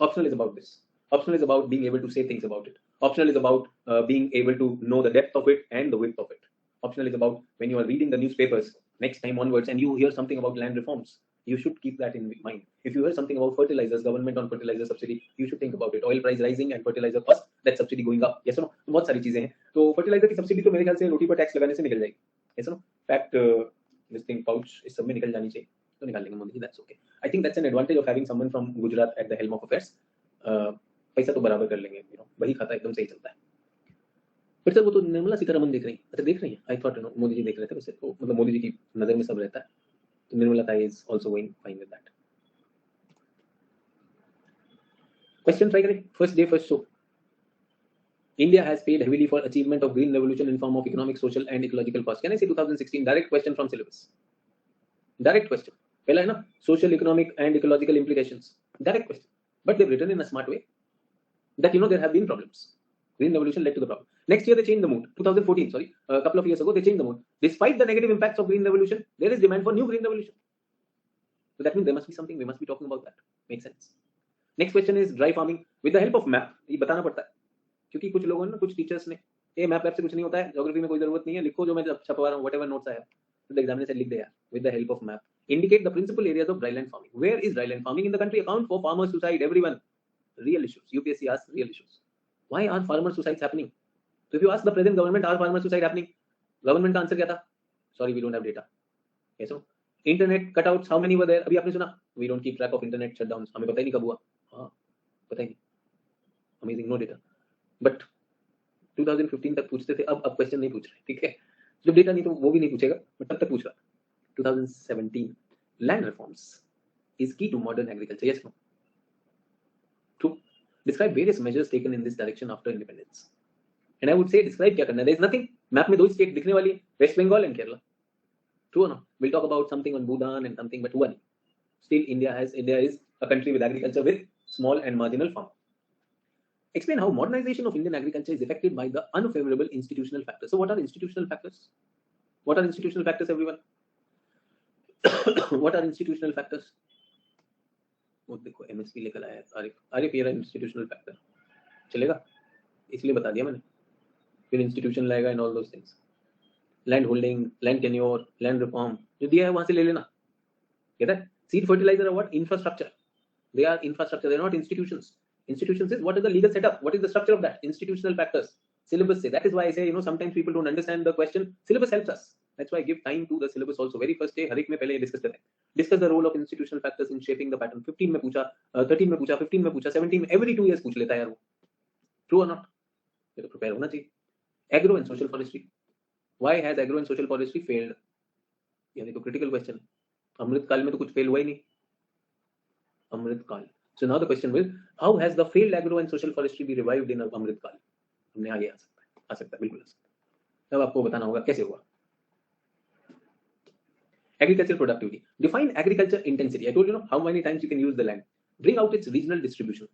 Optional is about this. Optional is about being able to say things about it. Optional is about being able to know the depth of it and the width of it. Optional is about when you are reading the newspapers next time onwards and you hear something about land reforms, you should keep that in mind. If you hear something about fertilizers, government on fertilizer subsidy, you should think about it. Oil price rising and fertilizer cost, that subsidy going up. Yes or no? बहुत सारी चीजें हैं, तो fertilizer की subsidy तो मेरे ख्याल से रोटी पर टैक्स लगाने से निकल जाएगी, ऐसा ना फैक्ट दिस थिंग पाउच इस सब में निकल जानी चाहिए तो निकाल लेंगे Modi ji, that's okay. I think that's an advantage of having someone from Gujarat at the helm of affairs. पैसा तो बराबर कर लेंगे, यू नो वही खाता एकदम सही चलता है। फिर सर वो तो निर्मला सीतारमण देख रही है, अच्छा देख रही है, I thought you know Modi ji देख रहे थे वैसे तो, मतलब मोदी जी की नजर में सब रहता है, तो Nirmala Tai is also going fine with that. Question try करें, first day first show. India has paid heavily for achievement of green revolution in form of economic, social and ecological cost. Can I say 2016? Direct question from syllabus. Direct question. पहला है ना social, economic and ecological implications. Direct question. But they've written in a smart way that you know there have been problems. Green revolution led to the problem. Next year they changed the mood. 2014, sorry, a couple of years ago they changed the mood. Despite the negative impacts of green revolution, there is demand for new green revolution. So that means there must be something. We must be talking about that. Makes sense. Next question is dry farming with the help of map. ये बताना पड़ता है क्योंकि कुछ लोगों ने कुछ teachers ने ये मैप से कुछ नहीं होता है, ज्योग्राफी में कोई जरूरत नहीं है, लिखो जो मैं छपवा रहा हूँ, व्हाटएवर नोट्स आया तो द एग्जामिनर से लिख दे यार, with the help of map indicate the principal areas of dryland farming, where is dryland farming in the country, account for farmer suicide, everyone, real issues, UPSC asks real issues, why are farmer suicides happening, तो if you ask the present government are farmer suicide happening, government का answer क्या था, sorry we don't have data, कैसे internet cutouts how many were there, अभी आपने सुना we don't keep track of internet shutdowns, हमें पता ही नहीं कब हुआ, हां पता ही नहीं, अमेजिंग, नो डेटा, बट 2015 तक पूछते थे, अब क्वेश्चन नहीं पूछ रहे, ठीक है, जब डेटा नहीं तो वो भी नहीं पूछेगा, बट तब तक पूछ रहा। 2017 land reforms is key to modern agriculture, yes no, true, describe various measures taken in this direction after independence, and I would say describe क्या करना है, देयर इज नथिंग, मैप में दो स्टेट दिखने वाली है, वेस्ट बंगाल एंड केरला, ट्रू और no, will talk about something on Bhutan and something, but हुआ नहीं, still India is a country with agriculture with small and marginal farm. Explain how modernization of Indian agriculture is affected by the unfavorable institutional factors. So what are institutional factors? What are institutional factors, everyone? What are institutional factors? वो देखो MSP लेकर आया है आरिफ ये रहा institutional factor, चलेगा, इसलिए बता दिया मैंने, फिर institution लाएगा and all those things, land holding, land tenure, land reform, जो दिया है वहां से ले लेना, कहता है seed fertilizer are what? Infrastructure, they are infrastructure, they are not institutions. Institutions is what is the legal setup, what is the structure of that, institutional factors, syllabus say, that is why I say you know sometimes people don't understand the question, syllabus helps us, that's why I give time to the syllabus also, very first day हर एक में पहले discuss करते हैं, discuss the role of institutional factors in shaping the pattern, 15 में पूछा, 13 में पूछा, 15 में पूछा, 17 में, every 2 years पूछ लेता है यार वो, true or not, ये तो प्रिपेयर होना चाहिए। Agro and social forestry, why has agro and social forestry failed, यानी तो क्रिटिकल क्वेश्चन, अमृतकाल में तो कुछ फेल हुआ ही नहीं, अमृतकाल, so now the question will, how has the failed agro and social forestry be revived in Amrit Kal, हमने आगे आ सकता है बिल्कुल आ सकता है, अब आपको बताना होगा कैसे हुआ। Agricultural productivity, define agriculture intensity, I told you know how many times you can use the land, bring out its regional distribution,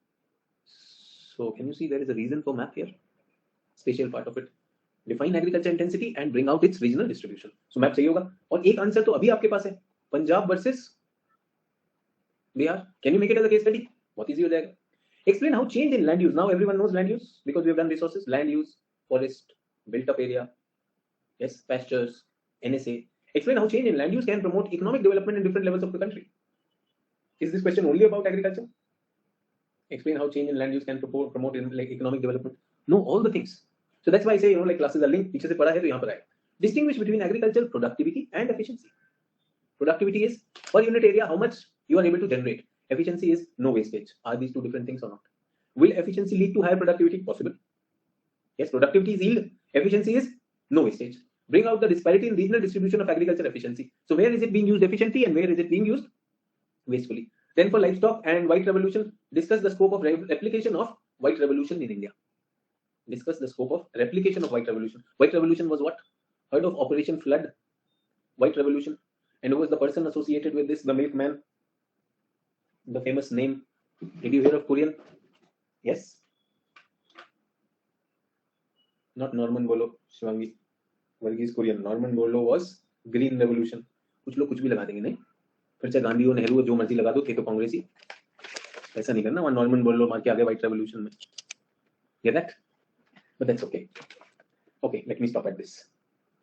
so can you see there is a reason for map here, spatial part of it, define agriculture intensity and bring out its regional distribution, so map चाहिए होगा, और एक answer तो अभी आपके पास है, Punjab versus Bihar, can you make it as a case study, बहुत easy हो जाएगा। Explain how change in land use, now everyone knows land use because we have done resources, land use, forest, built up area, yes, pastures, NSA, explain how change in land use can promote economic development in different levels of the country. Is this question only about agriculture? Explain how change in land use can promote like economic development, no, all the things, so that's why I say you know like classes are linked, पीछे से पढ़ा है तो यहाँ पर आएगा। Distinguish between agricultural productivity and efficiency. Productivity is per unit area how much you are able to generate, efficiency is no wastage, are these two different things or not, will efficiency lead to higher productivity, possible, yes, productivity is yield, efficiency is no wastage, bring out the disparity in regional distribution of agriculture efficiency, so where is it being used efficiently and where is it being used wastefully. Then for livestock and white revolution, discuss the scope of replication of white revolution in India, discuss the scope of replication of white revolution. White revolution was what, heard of Operation Flood, white revolution, and who was the person associated with this, the milkman, the famous name, did you hear of Korean, yes, not Norman Bolo, Shivangi, Varghese Korean, Norman Bolo was green revolution, कुछ लोग कुछ भी लगा देंगे, नहीं, फिर चाहे गांधी हो नेहरू हो जो मर्जी लगा दो, थे तो कांग्रेसी, ऐसा नहीं करना, वहां नॉर्मन बोलो मार के आगे व्हाइट रेवोल्यूशन में, get that, but that's okay, okay, let me stop at this,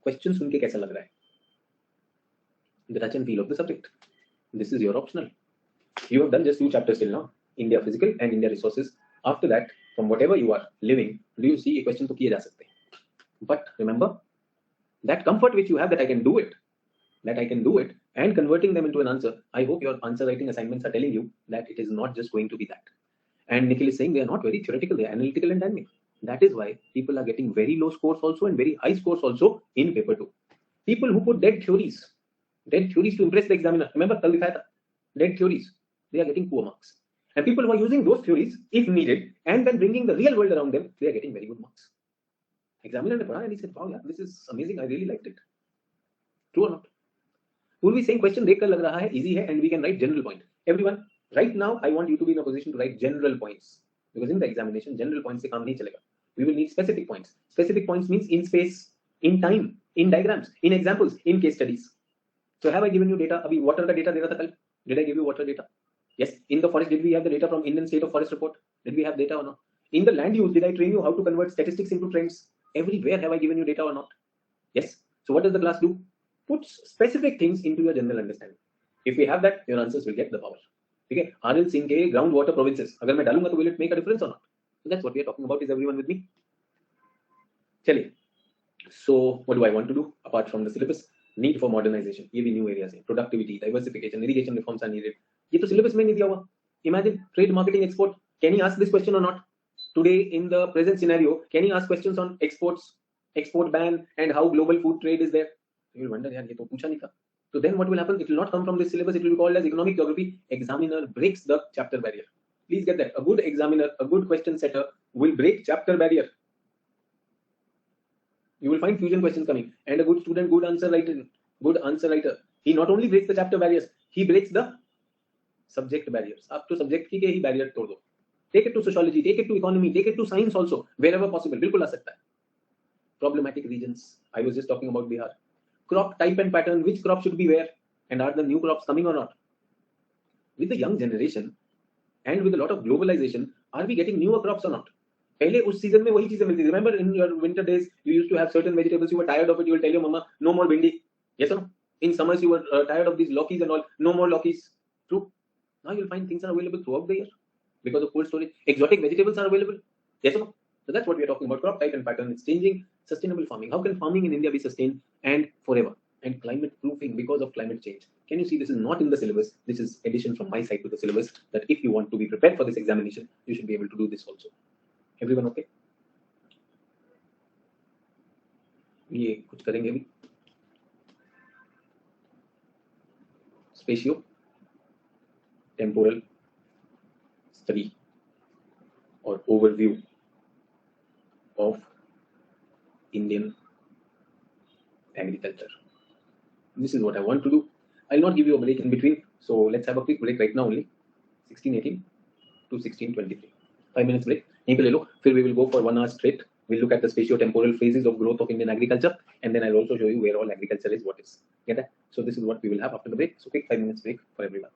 question सुन के कैसा लग रहा है, the touch and feel of the subject, this is your optional, you have done just 2 chapters till now, India physical and India resources, after that from whatever you are living, do you see a question तो किए जा सकते हैं, but remember That comfort which you have that I can do it, and converting them into an answer. I hope your answer writing assignments are telling you that it is not just going to be that. And Nikhil is saying they are not very theoretical, they are analytical and dynamic. That is why people are getting very low scores also and very high scores also in paper 2. People who put dead theories to impress the examiner. Remember, dead theories, they are getting poor marks. And people who are using those theories, if needed, and then bringing the real world around them, they are getting very good marks. Examiner ne padha and he said, wow, yeah, this is amazing, I really liked it. True or not? We'll be saying question देख कर लग रहा है easy है, and we can write general point. Everyone, right now I want you to be in a position to write general points, because in the examination general points से काम नहीं चलेगा. We will need specific points. Specific points means in space, in time, in diagrams, in examples, in case studies. So have I given you data? अभी water का data दे रहा था कल. Did I give you water data? Yes. In the forest, did we have the data from Indian State of Forest Report? Did we have data or not? In the land use, did I train you how to convert statistics into trends? Everywhere have I given you data or not? Yes. So what does the class do? Puts specific things into your general understanding. If we have that, your answers will get the power. Okay. R.L. Singh के groundwater provinces, अगर मैं डालूंगा तो will it make a difference or not? So that's what we are talking about. Is everyone with me? चलिए. So what do I want to do apart from the syllabus? Need for modernization. ये भी new areas हैं. Productivity, diversification, irrigation reforms are needed. ये तो syllabus में नहीं दिया हुआ. Imagine trade, marketing, export. Can he ask this question or not? Today in the present scenario, can he ask questions on exports, export ban, and how global food trade is there? You will wonder, यार ये तो पूछा नहीं था. So then what will happen? It will not come from this syllabus. It will be called as economic geography. Examiner breaks the chapter barrier. Please get that. A good examiner, a good question setter will break chapter barrier. You will find fusion questions coming, and a good student, good answer writer. He not only breaks the chapter barriers, he breaks the subject barriers. Up to subject की ही barrier तोड़ दो. Take it to sociology, take it to economy, take it to science also, wherever possible. बिल्कुल आ सकता है. Problematic regions. I was just talking about Bihar. Crop type and pattern. Which crop should be where, and are the new crops coming or not? With the young generation and with a lot of globalization, are we getting newer crops or not? पहले उस season में वही चीजें मिलती थी. Remember in your winter days, you used to have certain vegetables. You were tired of it. You will tell your mama, no more bindi. Yes or no? In summers, you were tired of these lokis and all. No more lokis. True. Now you'll find things are available throughout the year because of cold storage. Exotic vegetables are available. Yes or no? So that's what we are talking about. Crop type and pattern. It's changing. Sustainable farming. How can farming in India be sustained and forever? And climate proofing because of climate change. Can you see this is not in the syllabus? This is addition from my side to the syllabus, that if you want to be prepared for this examination, you should be able to do this also. Everyone okay? ये कुछ करेंगे अभी. Spatio temporal study or overview of Indian agriculture. This is what I want to do. I'll not give you a break in between. So let's have a quick break right now only. 16:18 to 16:23. 5 minutes break. यहीं पे ले लो. फिर we will go for 1 hour straight. We'll look at the spatio-temporal phases of growth of Indian agriculture, and then I'll also show you where all agriculture is, what is. Get that? So this is what we will have after the break. So quick 5 minutes break for everyone.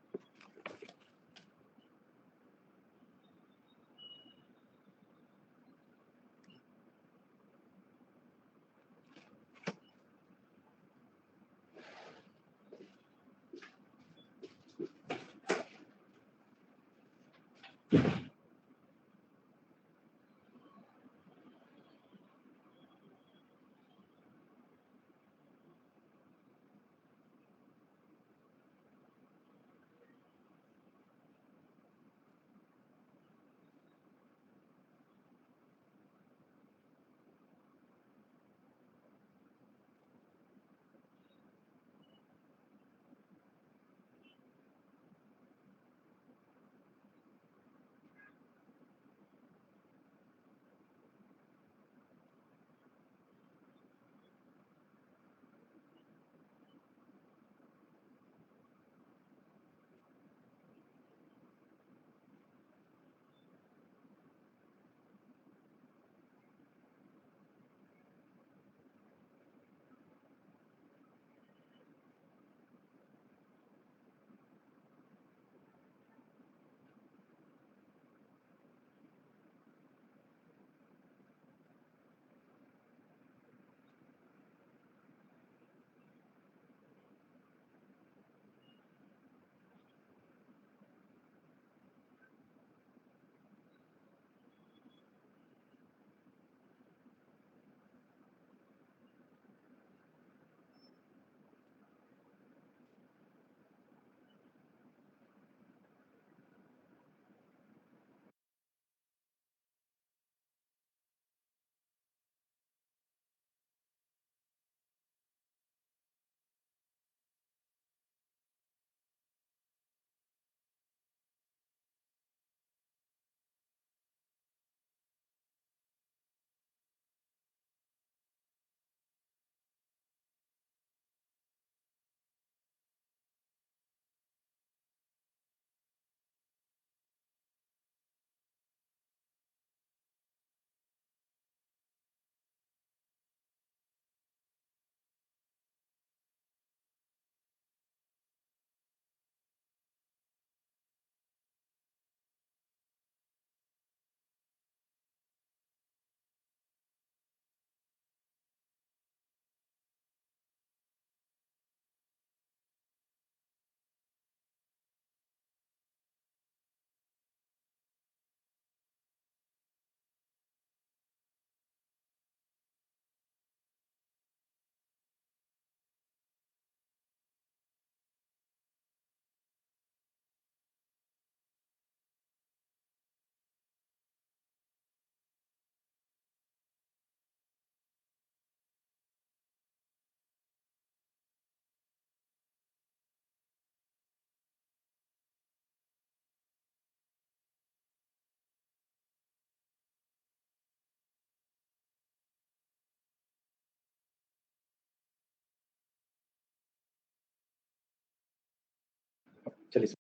चलिए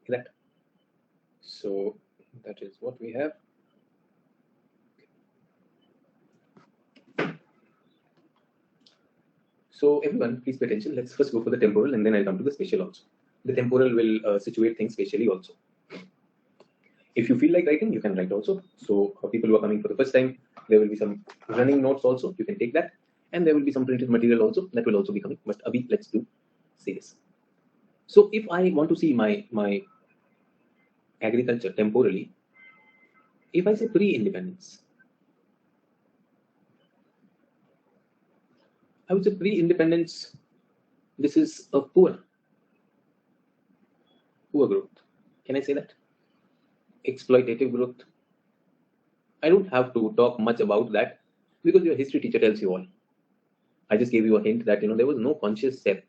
that. So that is what we have. So everyone, please pay attention. Let's first go for the temporal and then I'll come to the spatial also. The temporal will situate things spatially also. If you feel like writing, you can write also. So for people who are coming for the first time, there will be some running notes also. You can take that. And there will be some printed material also. That will also be coming. But abhi, let's do see this. So if I want to see my agriculture temporally, if I say pre-independence, I would say pre-independence, this is a poor growth. Can I say that? Exploitative growth. I don't have to talk much about that because your history teacher tells you all. I just gave you a hint that there was no conscious step.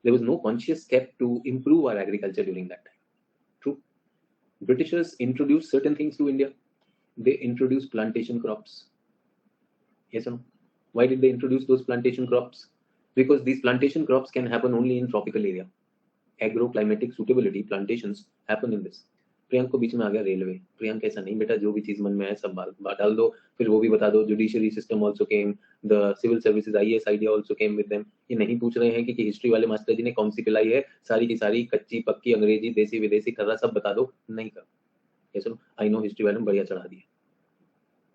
There was no conscious step to improve our agriculture during that time. True. Britishers introduced certain things to India. They introduced plantation crops. Yes or no? Why did they introduce those plantation crops? Because these plantation crops can happen only in tropical area. Agroclimatic suitability plantations happen in this. Priyank को बीच में आ गया railway. Priyank ऐसा नहीं बेटा, जो भी चीज मन में है सब बात डाल दो. फिर वो भी बता दो. Judiciary system also came, the civil services IAS idea also came with them. ये नहीं पूछ रहे हैं कि हिस्ट्री वाले मास्टर जी ने कौन सी पिलाई है. सारी की सारी कच्ची पक्की अंग्रेजी देसी विदेशी खर्रा सब बता दो. नहीं कर. ये सुनो, आई नो हिस्ट्री वाले ने बढ़िया चढ़ा दिया.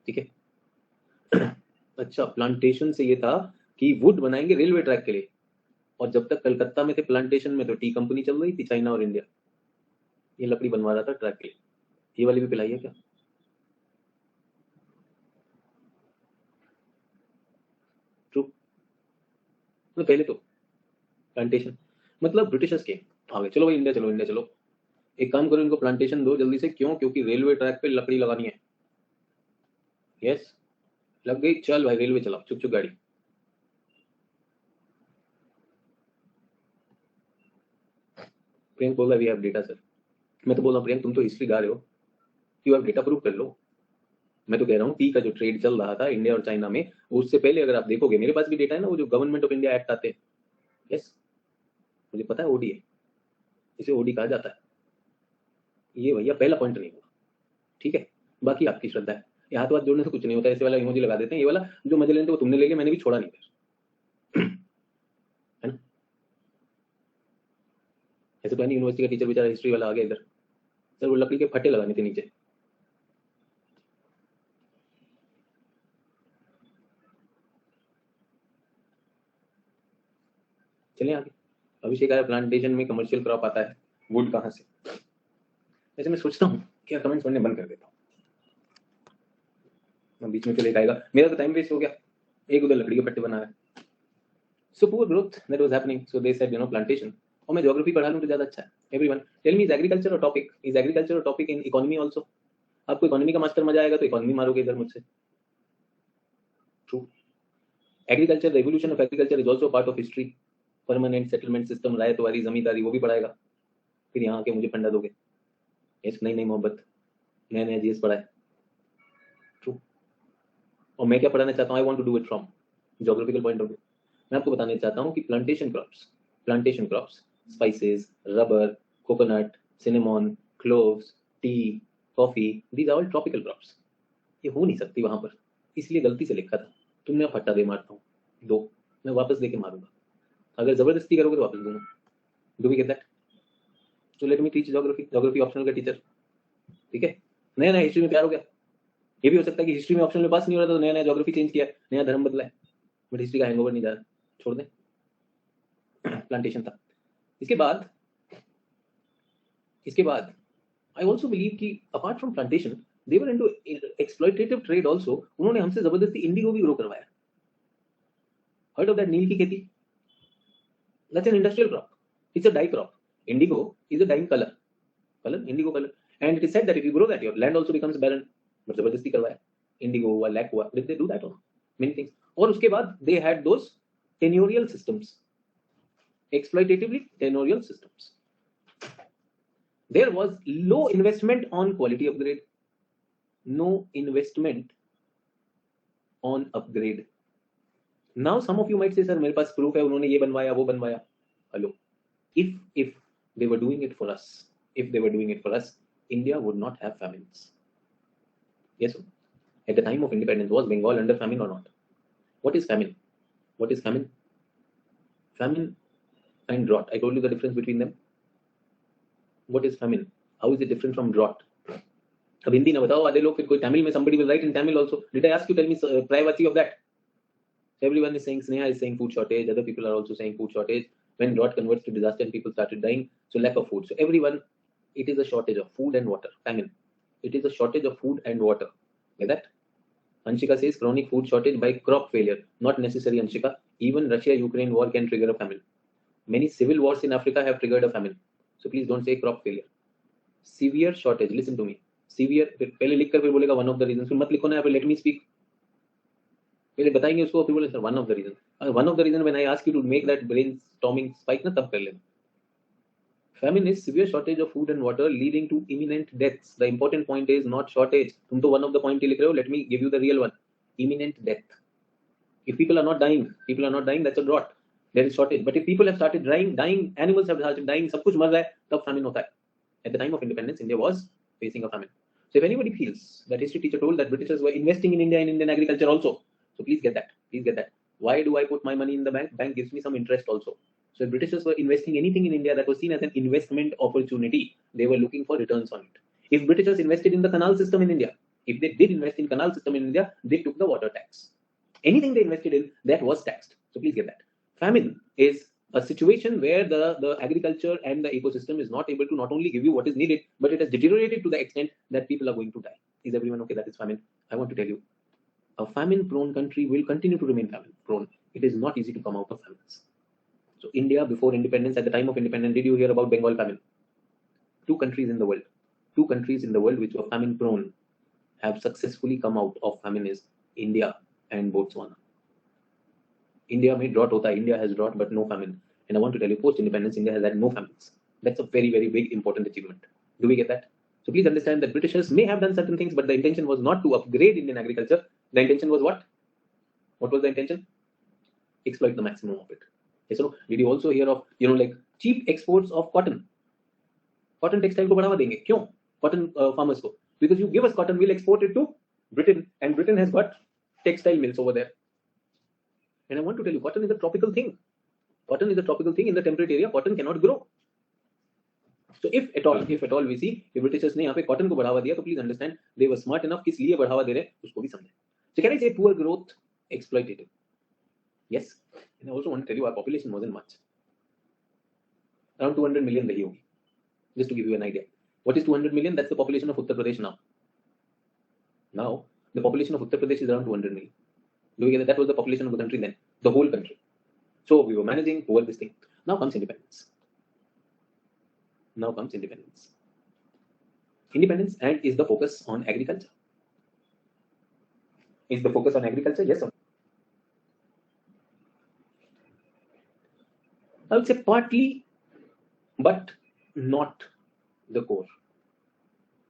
ठीक है. अच्छा, प्लांटेशन से ये था कि वुड बनाएंगे रेलवे ट्रैक के लिए. और जब तक कलकत्ता में थे प्लांटेशन में तो टी कंपनी चल रही थी, चाइना और इंडिया. ये लकड़ी बनवा रहा था ट्रैक के लिए. ये वाली भी पिलाई है क्या? ट्रू. तो पहले तो प्लांटेशन मतलब ब्रिटिशर्स के आगे. चलो भाई इंडिया चलो, इंडिया चलो. एक काम करो, इनको प्लांटेशन दो जल्दी से. क्यों? क्योंकि रेलवे ट्रैक पे लकड़ी लगानी है. यस, लग गई. चल भाई रेलवे चलाओ, चुक चुक गाड़ी. प्रियंक बोल रहा है वी हैव डेटा सर. मैं तो बोल रहा हूँ प्रियंक तुम तो हिस्ट्री गा रहे हो, यू हैव डेटा प्रूव कर लो. मैं तो कह रहा हूँ टी का जो ट्रेड चल रहा था इंडिया और चाइना में, उससे पहले अगर आप देखोगे, मेरे पास भी डेटा है ना, वो जो गवर्नमेंट ऑफ इंडिया एक्ट आते हैं. यस, मुझे पता है ओडी है, इसे ओडी कहा जाता है. ये भैया पहला पॉइंट नहीं हुआ. ठीक है, बाकी आपकी श्रद्धा है. ये हाथ जोड़ने से कुछ नहीं होता. ऐसे वाला इमोजी लगा देते हैं. ये वाला जो मजे लेते वो तुमने ले लिया, मैंने भी छोड़ा नहीं फिर. है ना? ऐसे तो यूनिवर्सिटी का टीचर बेचारा हिस्ट्री वाला आ गया इधर. सर वो लकड़ी के फटे लगाने थे नीचे. चले आगे. अभिषेक आया, प्लांटेशन में कमर्शियल क्रॉप आता है, वुड कहाँ से? ऐसे मैं सोचता हूँ क्या कमेंट्स पढ़ने बंद कर देता हूँ. बीच में चले आएगा, मेरा तो टाइम वेस्ट हो गया. एक उधर लकड़ी के पट्टे बना रहा है. So poor growth that was happening, so they said plantation. और मैं ज्योग्राफी पढ़ा लूँ तो ज्यादा अच्छा है. Everyone tell me, is agriculture a topic? Is agriculture a topic in economy also? आपको इकोनॉमी का मास्टर मजा आएगा तो इकोनॉमी मारोगे इधर मुझसे. True. Agriculture, revolution of agriculture is also part of history. Permanent settlement system, ryotwari, zamindari, वो भी पढ़ाएगा. फिर यहाँ आके मुझे फंडा दोगे. यस, नहीं मोहब्बत, नया नया जीएस पढ़ा है. ट्रू. और मैं क्या पढ़ाना चाहता हूँ? I want to do it from geographical point of view. मैं आपको बताना चाहता हूँ कि plantation crops, spices, rubber, coconut, cinnamon, cloves, tea, coffee, these are all tropical crops. ये हो नहीं सकती वहां पर, इसलिए गलती से लिखा था. तुमने फट्टा दे मारता हूँ दो, मैं वापस देके मारूंगा. अगर जबरदस्ती करोगे तो वापस दूंगा. Do we get that? So let me teach geography optional का टीचर. ठीक है. नया नया हिस्ट्री में प्यार हो गया. ये भी हो सकता है कि हिस्ट्री में ऑप्शनल में पास नहीं हो रहा था तो नया नया ज्योग्राफी चेंज किया, नया धर्म बदला है. बट हिस्ट्री का हैंगओवर नहीं जा रहा, छोड़ दें. प्लांटेशन था. इसके बाद आई ऑल्सो बिलीव कि apart from plantation they were into exploitative trade also. उन्होंने हमसे जबरदस्ती इंडिगो भी ग्रो करवाया. Heard of that? नील की खेती. That's an industrial crop. It's a dye crop. Indigo is a dying color, indigo color, and it is said that if you grow that, your land also becomes barren. But जबरदस्ती करवाया. Indigo हुआ, lac हुआ. Did they do that or many things? और उसके बाद they had those tenurial systems, exploitatively tenurial systems. There was low investment on quality upgrade, no investment on upgrade. Now some of you might say, sir मेरे पास proof है, उन्होंने ये बनवाया वो बनवाया. Hello. If They were doing it for us. If they were doing it for us, India would not have famines. Yes. At the time of independence, was Bengal under famine or not? What is famine? What is famine? Famine and drought. I told you the difference between them. What is famine? How is it different from drought? अब हिंदी ना बताओ आधे लोग फिर कोई तमिल में somebody will write in Tamil also. Did I ask you tell me privacy of that? So everyone is saying, Sneha is saying food shortage. Other people are also saying food shortage. When drought converts to disaster and people started dying, so lack of food. So everyone, it is a shortage of food and water. Famine. It is a shortage of food and water. Like that. Anshika says chronic food shortage by crop failure. Not necessary, Anshika. Even Russia-Ukraine war can trigger a famine. Many civil wars in Africa have triggered a famine. So please don't say crop failure. Severe shortage. Listen to me. Severe. पहले लिख कर फिर बोलेगा one of the reasons. फिर मत लिखो ना. Let me speak. पहले बताएंगे उसको फिर बोले sir one of the reasons. One of the reasons when I ask you to make that brainstorming spike ना तब कर लेना. Famine is severe shortage of food and water leading to imminent deaths. The important point is not shortage. तुम तो one of the point ही लिख रहे हो. Let me give you the real one. Imminent death. If people are not dying, that's a drought. There is shortage. But if people have started dying, animals have started dying, सब कुछ मर रहा है, तब famine होता है. At the time of independence, India was facing a famine. So if anybody feels that history teacher told that Britishers were investing in India and Indian agriculture also, so please get that. Please get that. Why do I put my money in the bank? Bank gives me some interest also. So if Britishers were investing anything in India that was seen as an investment opportunity, they were looking for returns on it. If Britishers invested in the canal system in India, if they did invest in canal system in India, they took the water tax. Anything they invested in, that was taxed. So please get that. Famine is a situation where the agriculture and the ecosystem is not able to not only give you what is needed, but it has deteriorated to the extent that people are going to die. Is everyone okay? That is famine. I want to tell you, a famine-prone country will continue to remain famine-prone. It is not easy to come out of famines. So India, before independence, at the time of independence, did you hear about Bengal famine? Two countries in the world which were famine-prone have successfully come out of famine is India and Botswana. India में drought होता है. India has drought but no famine. And I want to tell you, post-independence, India has had no famines. That's a very, very big, important achievement. Do we get that? So please understand that Britishers may have done certain things, but the intention was not to upgrade Indian agriculture. The intention was what? What was the intention? Exploit the maximum of it. Okay, so did you also hear of, like cheap exports of cotton? Cotton textile को बढ़ावा देंगे. क्यों? Cotton farmers को. Because you give us cotton, we'll export it to Britain, and Britain has got textile mills over there. And I want to tell you, cotton is a tropical thing. Cotton is a tropical thing in the temperate area. Cotton cannot grow. So if at all we see, if Britishers ने यहाँ पे cotton को बढ़ावा दिया, तो please understand they were smart enough किस लिए बढ़ावा दे रहे हैं उसको भी समझें. So can I say poor growth, exploitative? Yes. And I also want to tell you our population wasn't much. Around 200 million रही होगी. Just to give you an idea. What is 200 million? That's the population of Uttar Pradesh now. Now the population of Uttar Pradesh is around 200 million. Do we get that? That was the population of the country then, the whole country. So we were managing over this thing. Now comes independence. Independence, and is the focus on agriculture? Is the focus on agriculture? Yes or no? I would say partly, but not the core.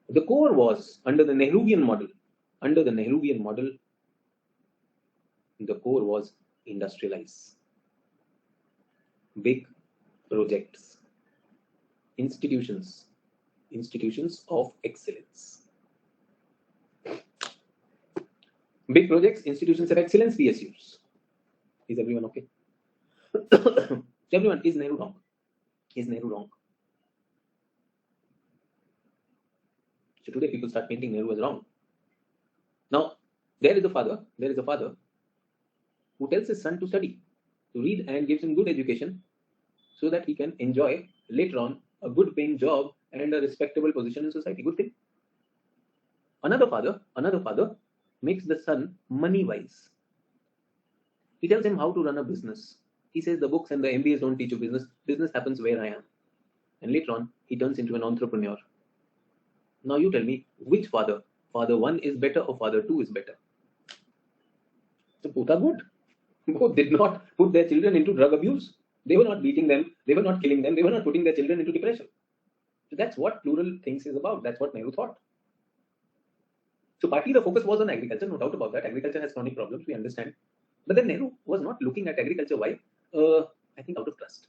The core was under the Nehruvian model. The core was industrialize. Big projects. Institutions of excellence. Big projects, institutions of excellence, PSUs. Is everyone okay? Everyone, is Nehru wrong? So today people start painting Nehru as wrong. Now, there is a father who tells his son to study, to read, and gives him good education so that he can enjoy later on a good paying job and a respectable position in society. Good thing. Another father makes the son money wise. He tells him how to run a business. He says the books and the MBAs don't teach you business. Business happens where I am. And later on, he turns into an entrepreneur. Now you tell me, which father? Father 1 is better or father 2 is better? So both are good. Both did not put their children into drug abuse. They were not beating them. They were not killing them. They were not putting their children into depression. So that's what plural things is about. That's what Nehru thought. So partly the focus was on agriculture, no doubt about that. Agriculture has chronic problems, we understand. But then Nehru was not looking at agriculture. Why? I think out of trust.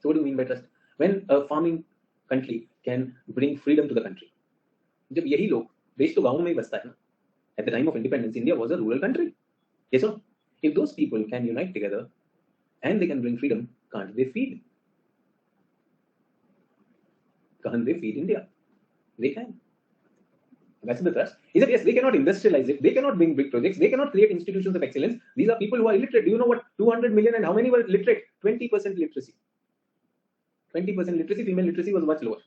So what do you mean by trust? When a farming country can bring freedom to the country, जब यही लोग, देश तो गाँव में ही बसता है ना. At the time of independence, India was a rural country. Yes or no? If those people can unite together and they can bring freedom, can't they feed? Can't they feed India? They can. That's the trust. Is that yes, they cannot industrialize it, they cannot bring big projects, they cannot create institutions of excellence. These are people who are illiterate. Do you know what 200 million and how many were literate? 20% literacy. 20% literacy, female literacy was much lower.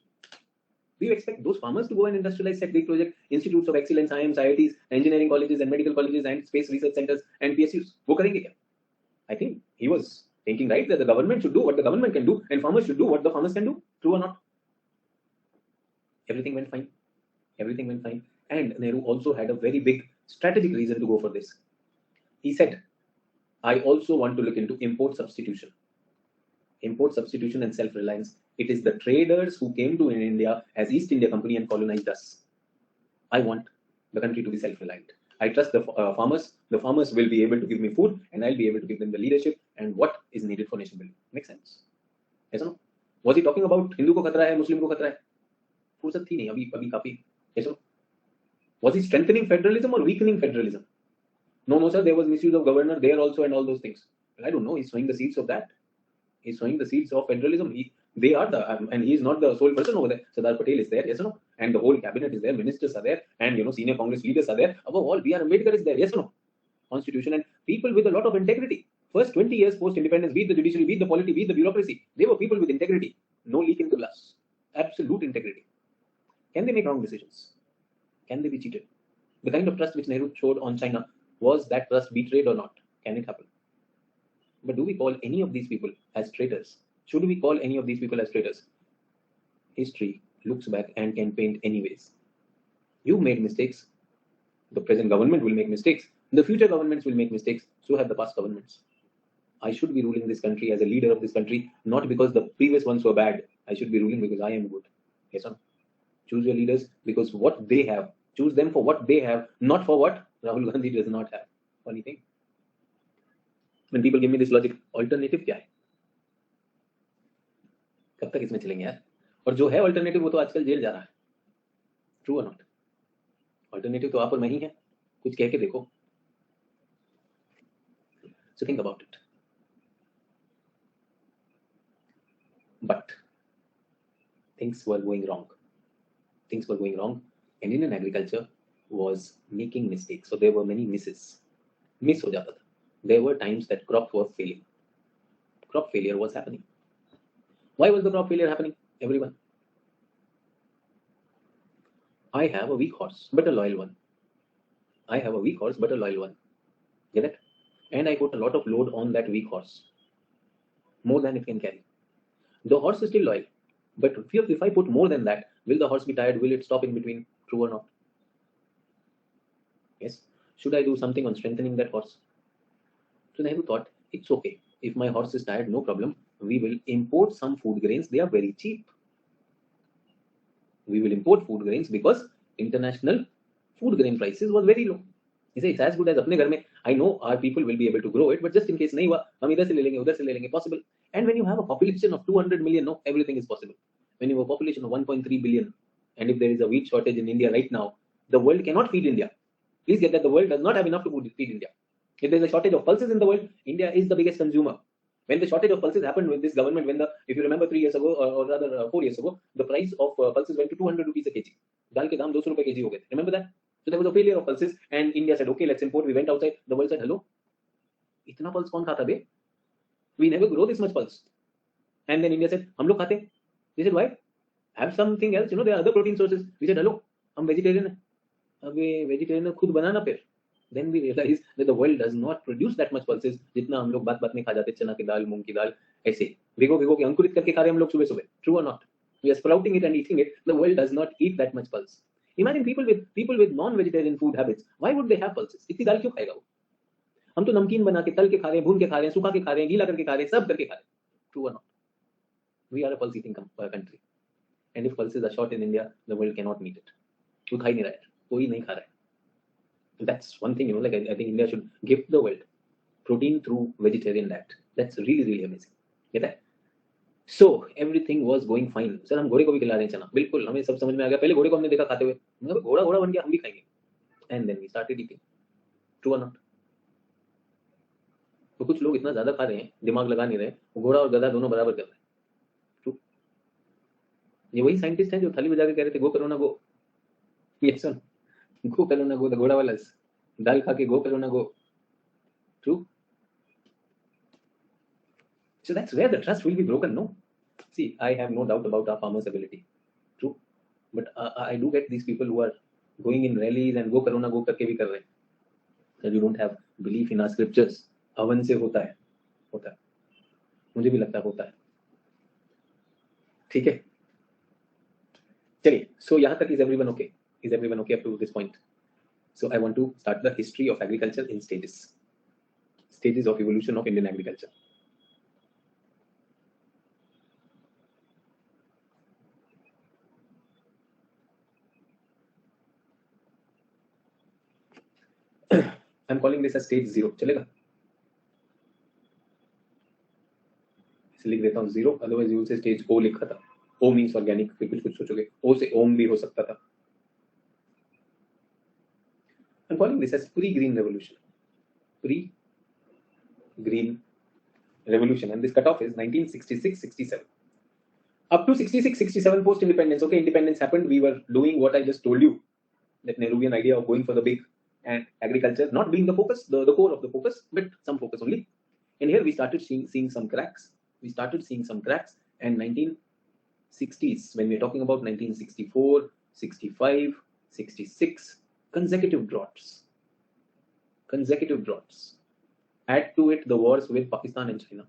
Do you expect those farmers to go and industrialize, set big project, institutes of excellence, IIMs, IITs, engineering colleges and medical colleges and space research centers and PSUs? वो करेंगे क्या? I think he was thinking right that the government should do what the government can do and farmers should do what the farmers can do. True or not? Everything went fine. Everything went fine. And Nehru also had a very big strategic reason to go for this. He said, I also want to look into import substitution. Import substitution and self-reliance. It is the traders who came to India as East India Company and colonized us. I want the country to be self-reliant. I trust the farmers. The farmers will be able to give me food and I'll be able to give them the leadership and what is needed for nation building. Makes sense? Yes or no? Was he talking about Hindu ko khatra hai, Muslim ko khatra hai? फुर्सत थी नहीं अभी काफी. Yes or no? Was he strengthening federalism or weakening federalism? No, sir, there was misuse of governor there also and all those things. Well, I don't know. He's sowing the seeds of that. He's sowing the seeds of federalism. They are and he is not the sole person over there. Sardar Patel is there, yes or no? And the whole cabinet is there, ministers are there, and senior Congress leaders are there. Above all, B.R. Ambedkar is there, yes or no? Constitution and people with a lot of integrity. First 20 years post-independence, be it the judiciary, be it the polity, be it the bureaucracy, they were people with integrity. No leak in the glass. Absolute integrity. Can they make wrong decisions? Can they be cheated? The kind of trust which Nehru showed on China, was that trust betrayed or not? Can it happen? But do we call any of these people as traitors? Should we call any of these people as traitors? History looks back and can paint any ways. You made mistakes. The present government will make mistakes. The future governments will make mistakes. So have the past governments. I should be ruling this country as a leader of this country, not because the previous ones were bad. I should be ruling because I am good. Yes or no? Choose your leaders because what they have. Choose them for what they have, not for what Rahul Gandhi does not have. Funny thing. When people give me this logic, alternative क्या है? कब तक इसमें चलेंगे यार? और जो है alternative वो तो आजकल जेल जा रहा है. True or not? Alternative तो आप और मैं ही हैं. कुछ कह के देखो. So think about it. But things were going wrong. Things were going wrong. And Indian agriculture was making mistakes. So there were many misses. Miss हो जाता था. There were times that crops were failing. Crop failure was happening. Why was the crop failure happening? Everyone. I have a weak horse, but a loyal one. I have a weak horse, but a loyal one. Get it? And I put a lot of load on that weak horse. More than it can carry. The horse is still loyal. But if I put more than that, will the horse be tired? Will it stop in between? True or not? Yes. Should I do something on strengthening that horse? So Nehru thought, it's okay. If my horse is tired, no problem. We will import some food grains. They are very cheap. We will import food grains because international food grain prices was very low. He said, it's as good as अपने घर में. I know our people will be able to grow it, but just in case नहीं हुआ, हम इधर से ले लेंगे, उधर से ले लेंगे, possible. And when you have a population of 200 million, no, everything is possible. When you have a population of 1.3 billion, and if there is a wheat shortage in India right now, the world cannot feed India. Please get that the world does not have enough to feed India. If there is a shortage of pulses in the world, India is the biggest consumer. When the shortage of pulses happened with this government, if you remember 3 years ago, or rather 4 years ago, the price of pulses went to 200 rupees a kg. Dal ke daam 200 rupees kg ho gaye. Remember that? So there was a failure of pulses, and India said, okay, let's import. We went outside. The world said, hello, itna pulse kaun khata be? We never grow this much pulse. And then India said, hum log khate. They said, why? Have something else. There are other protein sources. We said, hello, hum vegetarian hai. Abhi vegetarian khud banana phir. Then we realized that the world does not produce that much pulses जितना हम लोग बात में खा जाते चना की दाल, मूंग की दाल, ऐसे भिगो के अंकुरित करके खा रहे हम लोग सुबह. True or not? We are sprouting it and eating it. The world does not eat that much pulse. Imagine people with non-vegetarian food habits. Why would they have pulses? इतनी दाल क्यों खाएगा वो? हम तो नमकीन बना के तल के खा रहे हैं, भून के खा रहे हैं, सुखा के खा रहे हैं, गीला करके खा रहे हैं, सब करके खा रहे हैं. True or not? We are a pulse eating country. And if pulses are short in India, the world cannot meet it. कोई खा ही नहीं रहा है, कोई नहीं खा रहा है. That's one thing, I think India should give the world protein through vegetarian diet. That's really, really amazing. Get that? So everything was going fine. Sir हम घोड़े को भी खिला रहे हैं चना, बिल्कुल हमें सब समझ में आ गया। पहले घोड़े को हमने देखा खाते हुए, मतलब घोड़ा घोड़ा बन गया, हम भी खाएंगे। And then we started eating. True और नॉट? तो कुछ लोग इतना ज्यादा खा रहे हैं, दिमाग लगा नहीं रहे, घोड़ा और गधा दोनों बराबर कर रहे हैं। ट्रू। ये वही साइंटिस्ट हैं जो थाली बजा के कह रहे थे गो करो ना गो। ये सुन, गो करो ना गो, द घोड़ा वाला दाल खा के गो करो ना गो। True. So that's where the trust will be broken, no? See, I have no doubt about our farmers' ability. True. But I do get these people who are going in rallies and go करो ना go करके भी कर रहे हैं. That you don't have belief in our scriptures. हवन से होता है, होता है। मुझे भी लगता है होता है। ठीक है, चलिए। So यहाँ तक is everyone okay? Is everyone okay up to this point? So I want to start the history of agriculture in stages. Stages of evolution of Indian agriculture. I'm calling this as stage 0. चलेगा? इसे लिख देता हूँ 0, otherwise you will say stage O लिखा था। O means organic, फिर कुछ कुछ सोचोगे, O से ओम भी हो सकता था। I'm calling this as pre-green revolution. Pre-green revolution, and this cutoff is 1966-67. Up to 66-67 post-independence. Okay, independence happened. We were doing what I just told you, that Nehruvian idea of going for the big, and agriculture not being the focus, the core of the focus, but some focus only. And here we started seeing some cracks. We started seeing some cracks, and 1960s, when we're talking about 1964, 65, 66, consecutive droughts. Add to it the wars with Pakistan and China.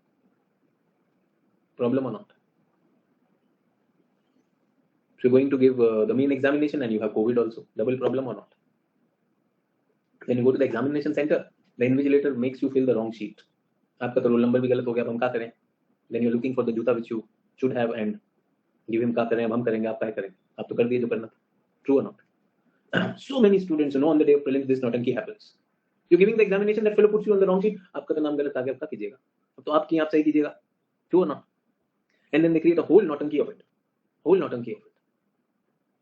Problem or not? If you're going to give the main examination and you have COVID also, double problem or not? When you go to the examination center, the invigilator makes you fill the wrong sheet. आपका तो roll number भी गलत हो गया, अब हम क्या करें? Then you're looking for the जूता which you should have and give him क्या करें, अब हम करेंगे, आप क्या करें? आप तो कर दिए जो करना था. True or not? So many students, on the day of prelims, this naughty happens. You're giving the examination, that fellow puts you on the wrong sheet. आपका तो नाम गलत आ गया, अब क्या कीजिएगा? अब तो आपकी आप सही दीजिएगा. True or not? And then they create a whole naughty of it.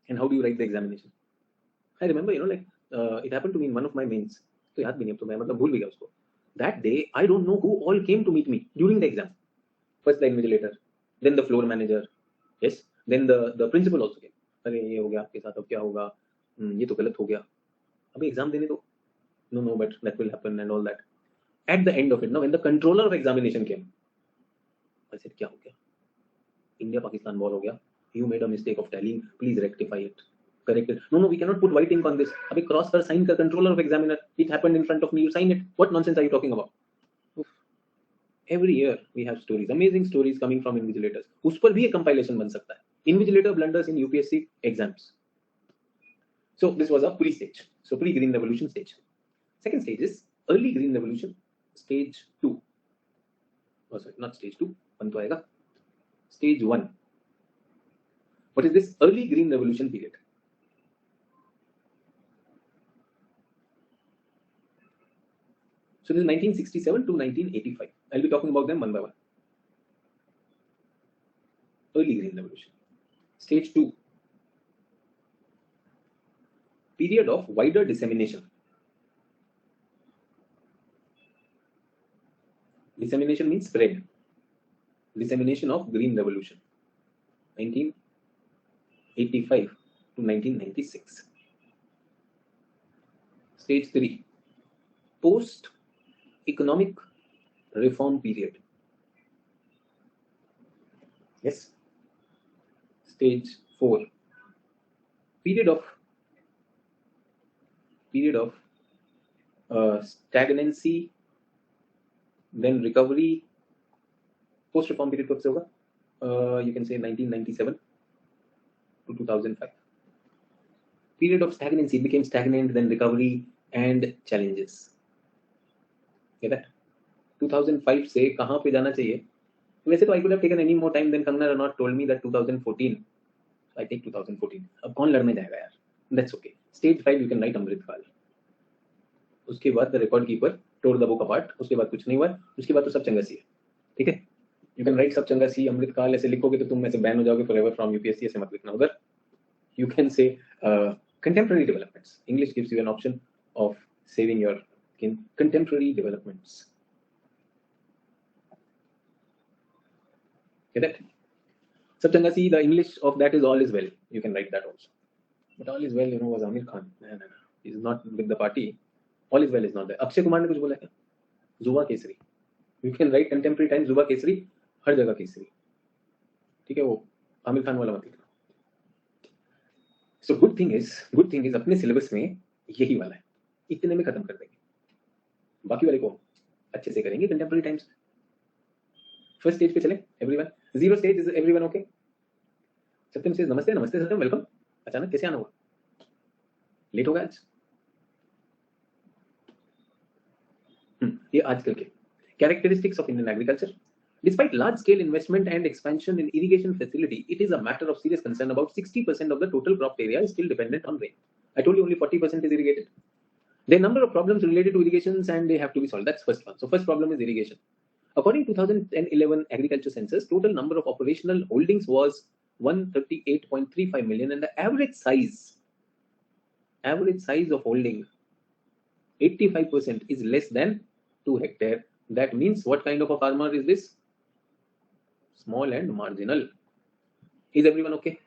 And how do you write the examination? I remember, it happened to me in one of my mains. तो याद भी नहीं, अब तो मैं मतलब भूल भी गया उसको. That day, I don't know who all came to meet me during the exam. First the invigilator, then the floor manager, yes, then the principal also came. अरे ये हो गया आपके साथ, अब क्या होगा? ये तो गलत हो गया, अभी एग्जाम देने दो. No, but that will happen and all that. At the end of it, when the controller of examination came, I said, क्या हो गया? India Pakistan war हो गया. You made a mistake of tallying. Please rectify it. Correct it. No, we cannot put white ink on this. अभी cross कर sign कर controller of examiner. It happened in front of me. You sign it. What nonsense are you talking about? Oof. Every year we have stories, amazing stories coming from invigilators. उस पर भी एक compilation बन सकता है. Invigilator blunders in UPSC exams. So this was a pre-stage. So pre-green revolution stage. Second stage is early green revolution, stage 2. Oh, sorry, not stage 2. One तो आएगा. Stage 1. What is this early green revolution period? So this is 1967 to 1985. I'll be talking about them one by one. Early green revolution. Stage 2. Period of wider dissemination. Dissemination means spread. Dissemination of green revolution. 1985 to 1996. Stage 3. Post-economic reform period. Yes. Stage 4. Period of stagnancy, then recovery. Post-reform period कब से होगा? You can say 1997 to 2005. Period of stagnancy, it became stagnant, then recovery and challenges. Get that? 2005 से कहाँ पे जाना चाहिए? वैसे तो I could have taken any more time than Kangana Ranaut told me that 2014. So I take 2014. अब कौन लड़ने जाएगा यार? That's okay. Stage 5 you can write अमृतकाल. उसके बाद the record keeper tore the book apart. उसके बाद कुछ नहीं हुआ. उसके बाद तो सब चंगसी है. ठीक है? यू कैन राइट सब चंगा सी अमृतकाल ऐसे लिखोगे तो तुम ऐसे बैन हो जाओगे फॉरएवर फ्रॉम यूपीएससी, ऐसे मत लिखना उधर. You can say contemporary developments. English gives you an option of saving your contemporary developments. Get that? Sapchanga, see, the English of that is all is well. You can write that also. But all is well, was Amir Khan. No. He's not with the party. All is well is not there. Akshay Kumar ने कुछ बोला क्या? जुबा Kesari. You can write contemporary times जुबा केसरी, हर जगह केसरी. ठीक है, वो आमिर खान वाला मत लिखना. So good thing is अपने सिलेबस में यही वाला है, इतने में खत्म कर देंगे. बाकी वाले को अच्छे से करेंगे कंटेम्पररी टाइम्स. फर्स्ट स्टेज पे चले. Everyone, zero stage is everyone okay? Satyam से नमस्ते. नमस्ते सत्यम, वेलकम. अचानक कैसे आना हुआ? लेट हो गया आज? ये आजकल के characteristics of Indian agriculture. Despite large-scale investment and expansion in irrigation facility, it is a matter of serious concern. About 60% of the total crop area is still dependent on rain. I told you only 40% is irrigated. There are a number of problems related to irrigations and they have to be solved. That's first one. So first problem is irrigation. According to 2011 agriculture census, total number of operational holdings was 138.35 million and the average size of holding 85% is less than 2 hectare. That means what kind of a farmer is this? Small and marginal. Is everyone okay?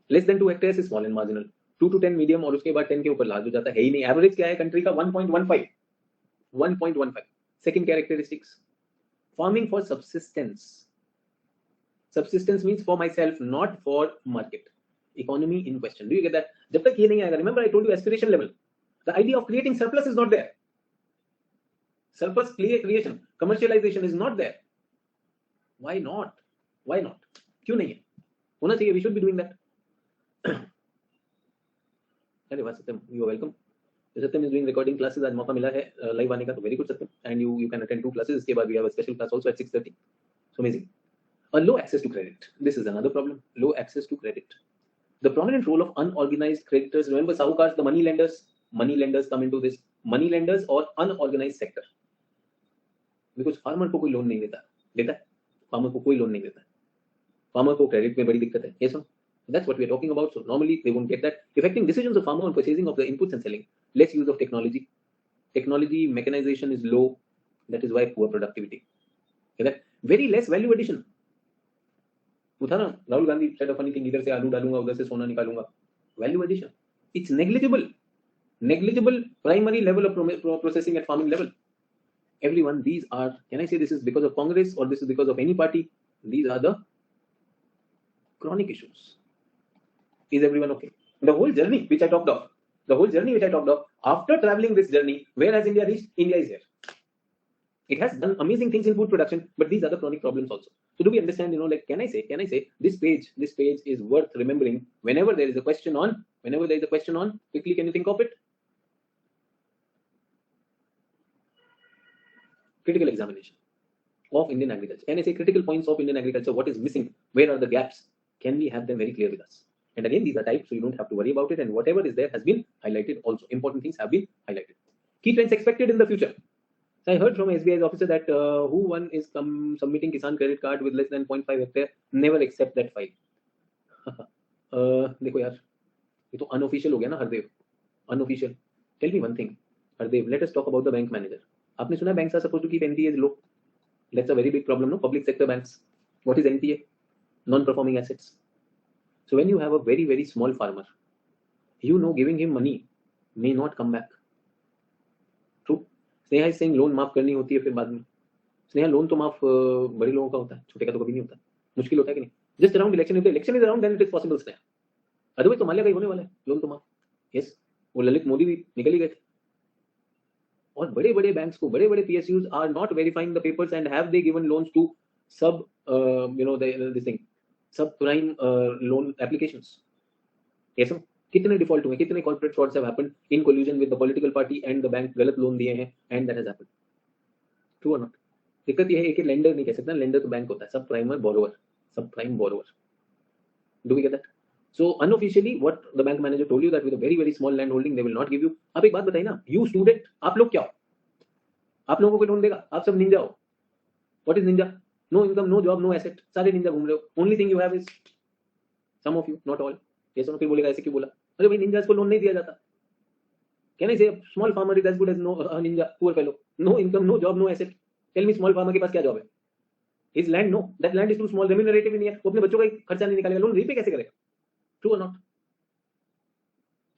Less than 2 hectares is small and marginal. 2 to 10 medium और उसके बाद 10 के ऊपर large हो जाता है ही नहीं. Average क्या है कंट्री का? 1.15. Second characteristics, farming for subsistence. Subsistence means for myself, not for market. Economy in question. Do you get that? जब तक ये नहीं आएगा, remember I told you aspiration level. The idea of creating surplus is not there. Surplus creation, commercialization is not there. Why not? क्यों नहीं है? होना चाहिए. We should be doing that. अरे वाह सत्यम, you are welcome. Satyam is doing recording classes. आज मौका मिला है लाइव आने का, तो very good Satyam. And you can attend 2 classes. इसके बाद we have a special class also at 6:30. So amazing. A low access to credit. This is another problem. Low access to credit. The prominent role of unorganized creditors. Remember sahukars, the money lenders. Money lenders come into this. Money lenders or unorganized sector. Because farmer को कोई loan नहीं देता. Farmer को कोई loan नहीं देता है. Farmer को क्रेडिट में बड़ी दिक्कत है. Yes or no? That's what we are talking about. So normally they won't get that. Affecting decisions of farmer on purchasing of the inputs and selling. Less use of technology. Mechanization is low. That is why poor productivity. Okay, that very less value addition. उठा ना, Rahul Gandhi said a funny thing. इधर से आलू डालूंगा, उधर से सोना निकालूंगा. Value addition. It's negligible. Primary level of processing at farming level. Everyone, these are, can I say this is because of Congress or this is because of any party? These are the chronic issues. Is everyone okay? The whole journey which I talked of, after traveling this journey, where has India reached? India is here. It has done amazing things in food production, but these are the chronic problems also. So do we understand, like, can I say this page is worth remembering whenever there is a question on, quickly, can you think of it? Critical examination of Indian agriculture. Can I say critical points of Indian agriculture? What is missing? Where are the gaps? Can we have them very clear with us? And again, these are typed, so you don't have to worry about it. And whatever is there has been highlighted also. Important things have been highlighted. Key trends expected in the future. So I heard from SBI's officer that who one is submitting Kisan credit card with less than 0.5 hectare, never accept that file. देखो यार, ये तो unofficial हो गया ना Hardev. Unofficial. Tell me one thing, Hardev. Let us talk about the bank manager. आपने सुना banks are supposed to keep NPAs low. That's a very big problem, no? Public sector banks. What is NPA? Non-performing assets. So when you have a very, very small farmer, giving him money may not come back. True. Sneha is saying loan माफ करनी होती है फिर बाद में. Sneha, loan तो माफ बड़े लोगों का होता है, छोटे का तो कभी नहीं होता. मुश्किल होता है कि नहीं? Just around election, if the election is around, then it is possible. Sneha, otherwise तो माल्या का ही होने वाला है लोन तो माफ. Yes, वो ललित मोदी भी निकल ही गए थे. और बड़े बड़े बैंक्स को, बड़े बड़े PSUs are not verifying the papers and have they given loans to subprime loan applications. Yes, sir. कितने डिफॉल्ट हुए, कितने corporate frauds have happened in collusion with the political party and the bank, गलत loan दिए हैं and that has happened. True और not? दिक्कत ये है कि लेंडर नहीं कह सकता, लेंडर तो बैंक होता है, subprime borrower. Do we get that? So unofficially, what the bank manager told you that with a very, very small land holding, they will not give you. आप एक बात बताइए ना, you student, आप लोग क्या हो? आप लोगों को लोन देगा? आप सब निंजा हो. What is ninja? No income, no job, no asset, सारे निंजा घूम रहे हो। Only thing you have is, some of you, not all. ये सुनो फिर बोलेगा ऐसे क्यों बोला? अरे भाई निंजास को लोन नहीं दिया जाता। Can I say small farmer is as good as no ninja, poor fellow, no income, no job, no asset. Tell me small farmer के पास क्या जॉब है? His land, no, that land is too small, remunerative ही नहीं है, वो अपने बच्चों का खर्चा नहीं निकालेगा, लोन रीपे कैसे करेगा? True or not?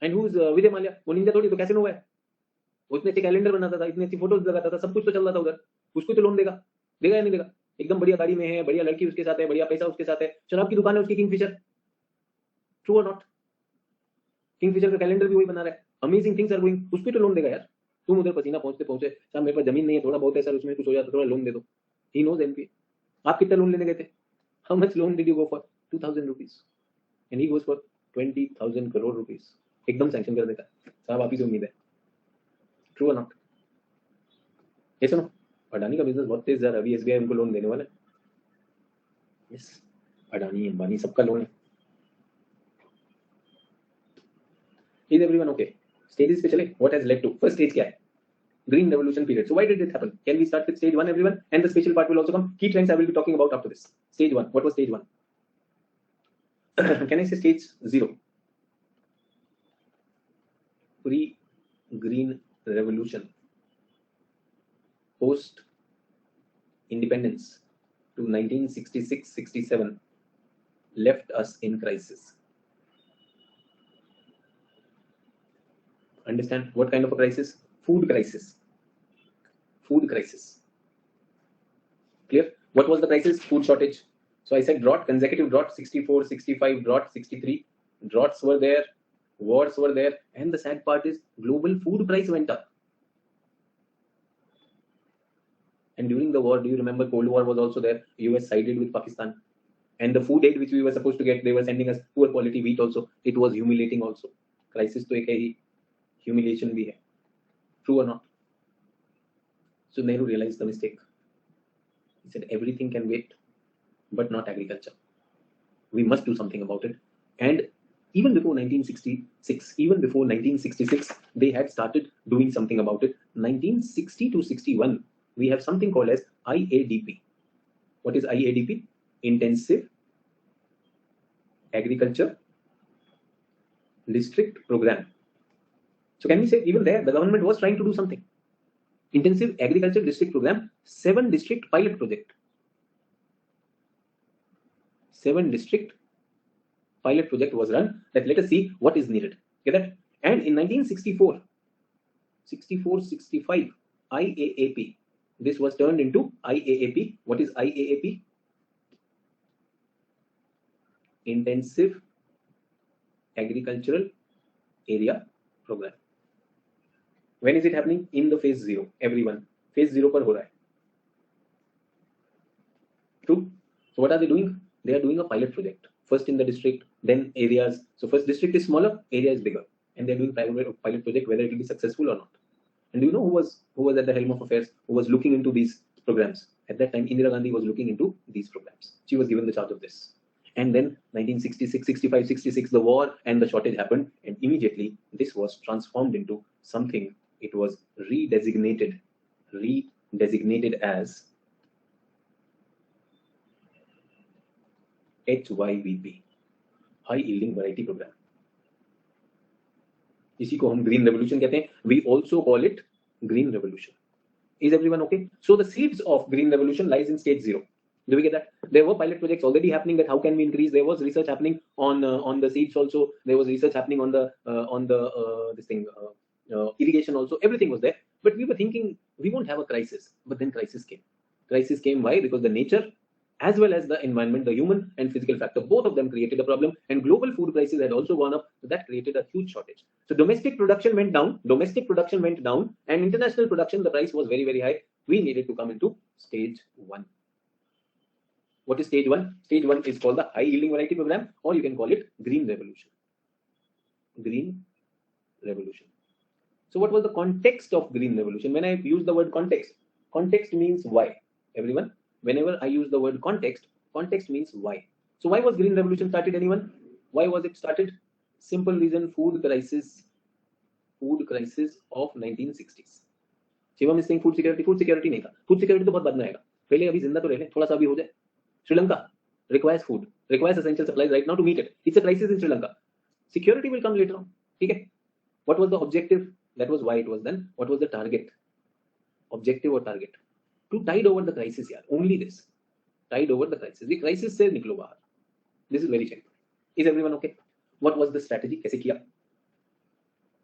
And who is Vijay Mallya? वो निंजा थोड़ी, तो कैसे हुआ है? वो इतने अच्छे कैलेंडर बनाता था, इतनी अच्छी फोटोज लगाता था, सब कुछ तो चल रहा था उधर, उसको तो लोन देगा? देगा या नहीं देगा? एकदम बढ़िया गाड़ी में है, बढ़िया लड़की उसके साथ है, बढ़िया पैसा उसके साथ है, शराब की दुकान है उसकी, किंगफिशर। ट्रू और नॉट? किंगफिशर का कैलेंडर भी वही बना रहा है, अमेजिंग थिंग्स आर गोइंग, उसको तो लोन देगा यार। तुम उधर पसीना पहुंचते पहुंचे, सर मेरे पास जमीन नहीं है, थोड़ा बहुत है सर, उसमें कुछ हो जाता, थोड़ा लोन दे दो। He knows NP. आप कितना लोन लेने गए थे? How much loan did you go for? 2000 rupees, and he goes for 20,000 crore rupees. एकदम सैंक्शन कर देता है, साहब आप ही से उम्मीद है। ट्रू और नॉट? ये सुनो, अडानी का बिजनेस बहुत तेज जा रहा है, अभी एसबीआई उनको लोन देने वाला है। यस, अडानी अंबानी सबका लोन है। Is everyone okay? स्टेजेस पे चले, what has led to, first stage क्या है? Green Revolution period. So why did it happen? Can we start with stage 1, everyone? And the special part will also come. Key trends I will be talking about after this. Stage 1. What was stage 1? Can I say stage 0? Pre-Green Revolution. Post-independence to 1966-67 left us in crisis. Understand what kind of a crisis? Food crisis. Food crisis. Clear? What was the crisis? Food shortage. So I said drought, consecutive drought, 64, 65, drought, 63. Droughts were there, wars were there, and the sad part is global food price went up. And during the war, do you remember Cold War was also there? US sided with Pakistan. And the food aid which we were supposed to get, they were sending us poor quality wheat also. It was humiliating also. Crisis to ek hai, humiliation bhi hai. True or not? So Nehru realized the mistake. He said everything can wait, but not agriculture. We must do something about it. And even before 1966, they had started doing something about it. 1960 to 61, we have something called as IADP. What is IADP? Intensive Agriculture District Program. So can we say even there, the government was trying to do something. Intensive Agriculture District Program, 7 district pilot project. 7 district pilot project was run, that let us see what is needed. Get that? And in 1964, 65, IAAP, this was turned into IAAP. What is IAAP? Intensive Agricultural Area Program. When is it happening? In the phase 0. Everyone, phase 0 par ho raha hai. True? So what are they doing? They are doing a pilot project. First in the district, then areas. So first district is smaller, area is bigger, and they are doing pilot project, whether it will be successful or not. And do you know who was at the helm of affairs, who was looking into these programs? At that time, Indira Gandhi was looking into these programs. She was given the charge of this. And then 1966, 65, 66, the war and the shortage happened, and immediately this was transformed into something. It was redesignated as HYVP, High Yielding Variety Program. इसी को हम green revolution कहते हैं. We also call it green revolution. Is everyone okay? So the seeds of green revolution lies in stage 0. Do we get that? There were pilot projects already happening, that how can we increase. There was research happening on the seeds also. There was research happening on the irrigation also. Everything was there. But we were thinking we won't have a crisis. But then crisis came. Crisis came. Why? Because the nature as well as the environment, the human and physical factor, both of them created a problem, and global food prices had also gone up. So that created a huge shortage. So domestic production went down, and international production, the price was very, very high. We needed to come into stage 1. What is stage 1? Stage 1 is called the High Yielding Variety Program, or you can call it Green Revolution. Green Revolution. So what was the context of Green Revolution? When I use the word context, context means why. Everyone, whenever I use the word context, context means why. So why was Green Revolution started, anyone? Why was it started? Simple reason, food crisis of 1960s. Shivam is saying food security नहीं था. Food security तो बहुत बाद में आएगा. पहले अभी जिंदा तो रहे, थोड़ा सा अभी हो जाए. Sri Lanka requires food, requires essential supplies right now to meet it. It's a crisis in Sri Lanka. Security will come later on. Okay. What was the objective? That was why it was done. What was the target? Objective or target? To tide over the crisis, yaar. Only this. Tide over the crisis. The crisis se niklo bahar. This is very simple. Is everyone okay? What was the strategy? Kaise kiya?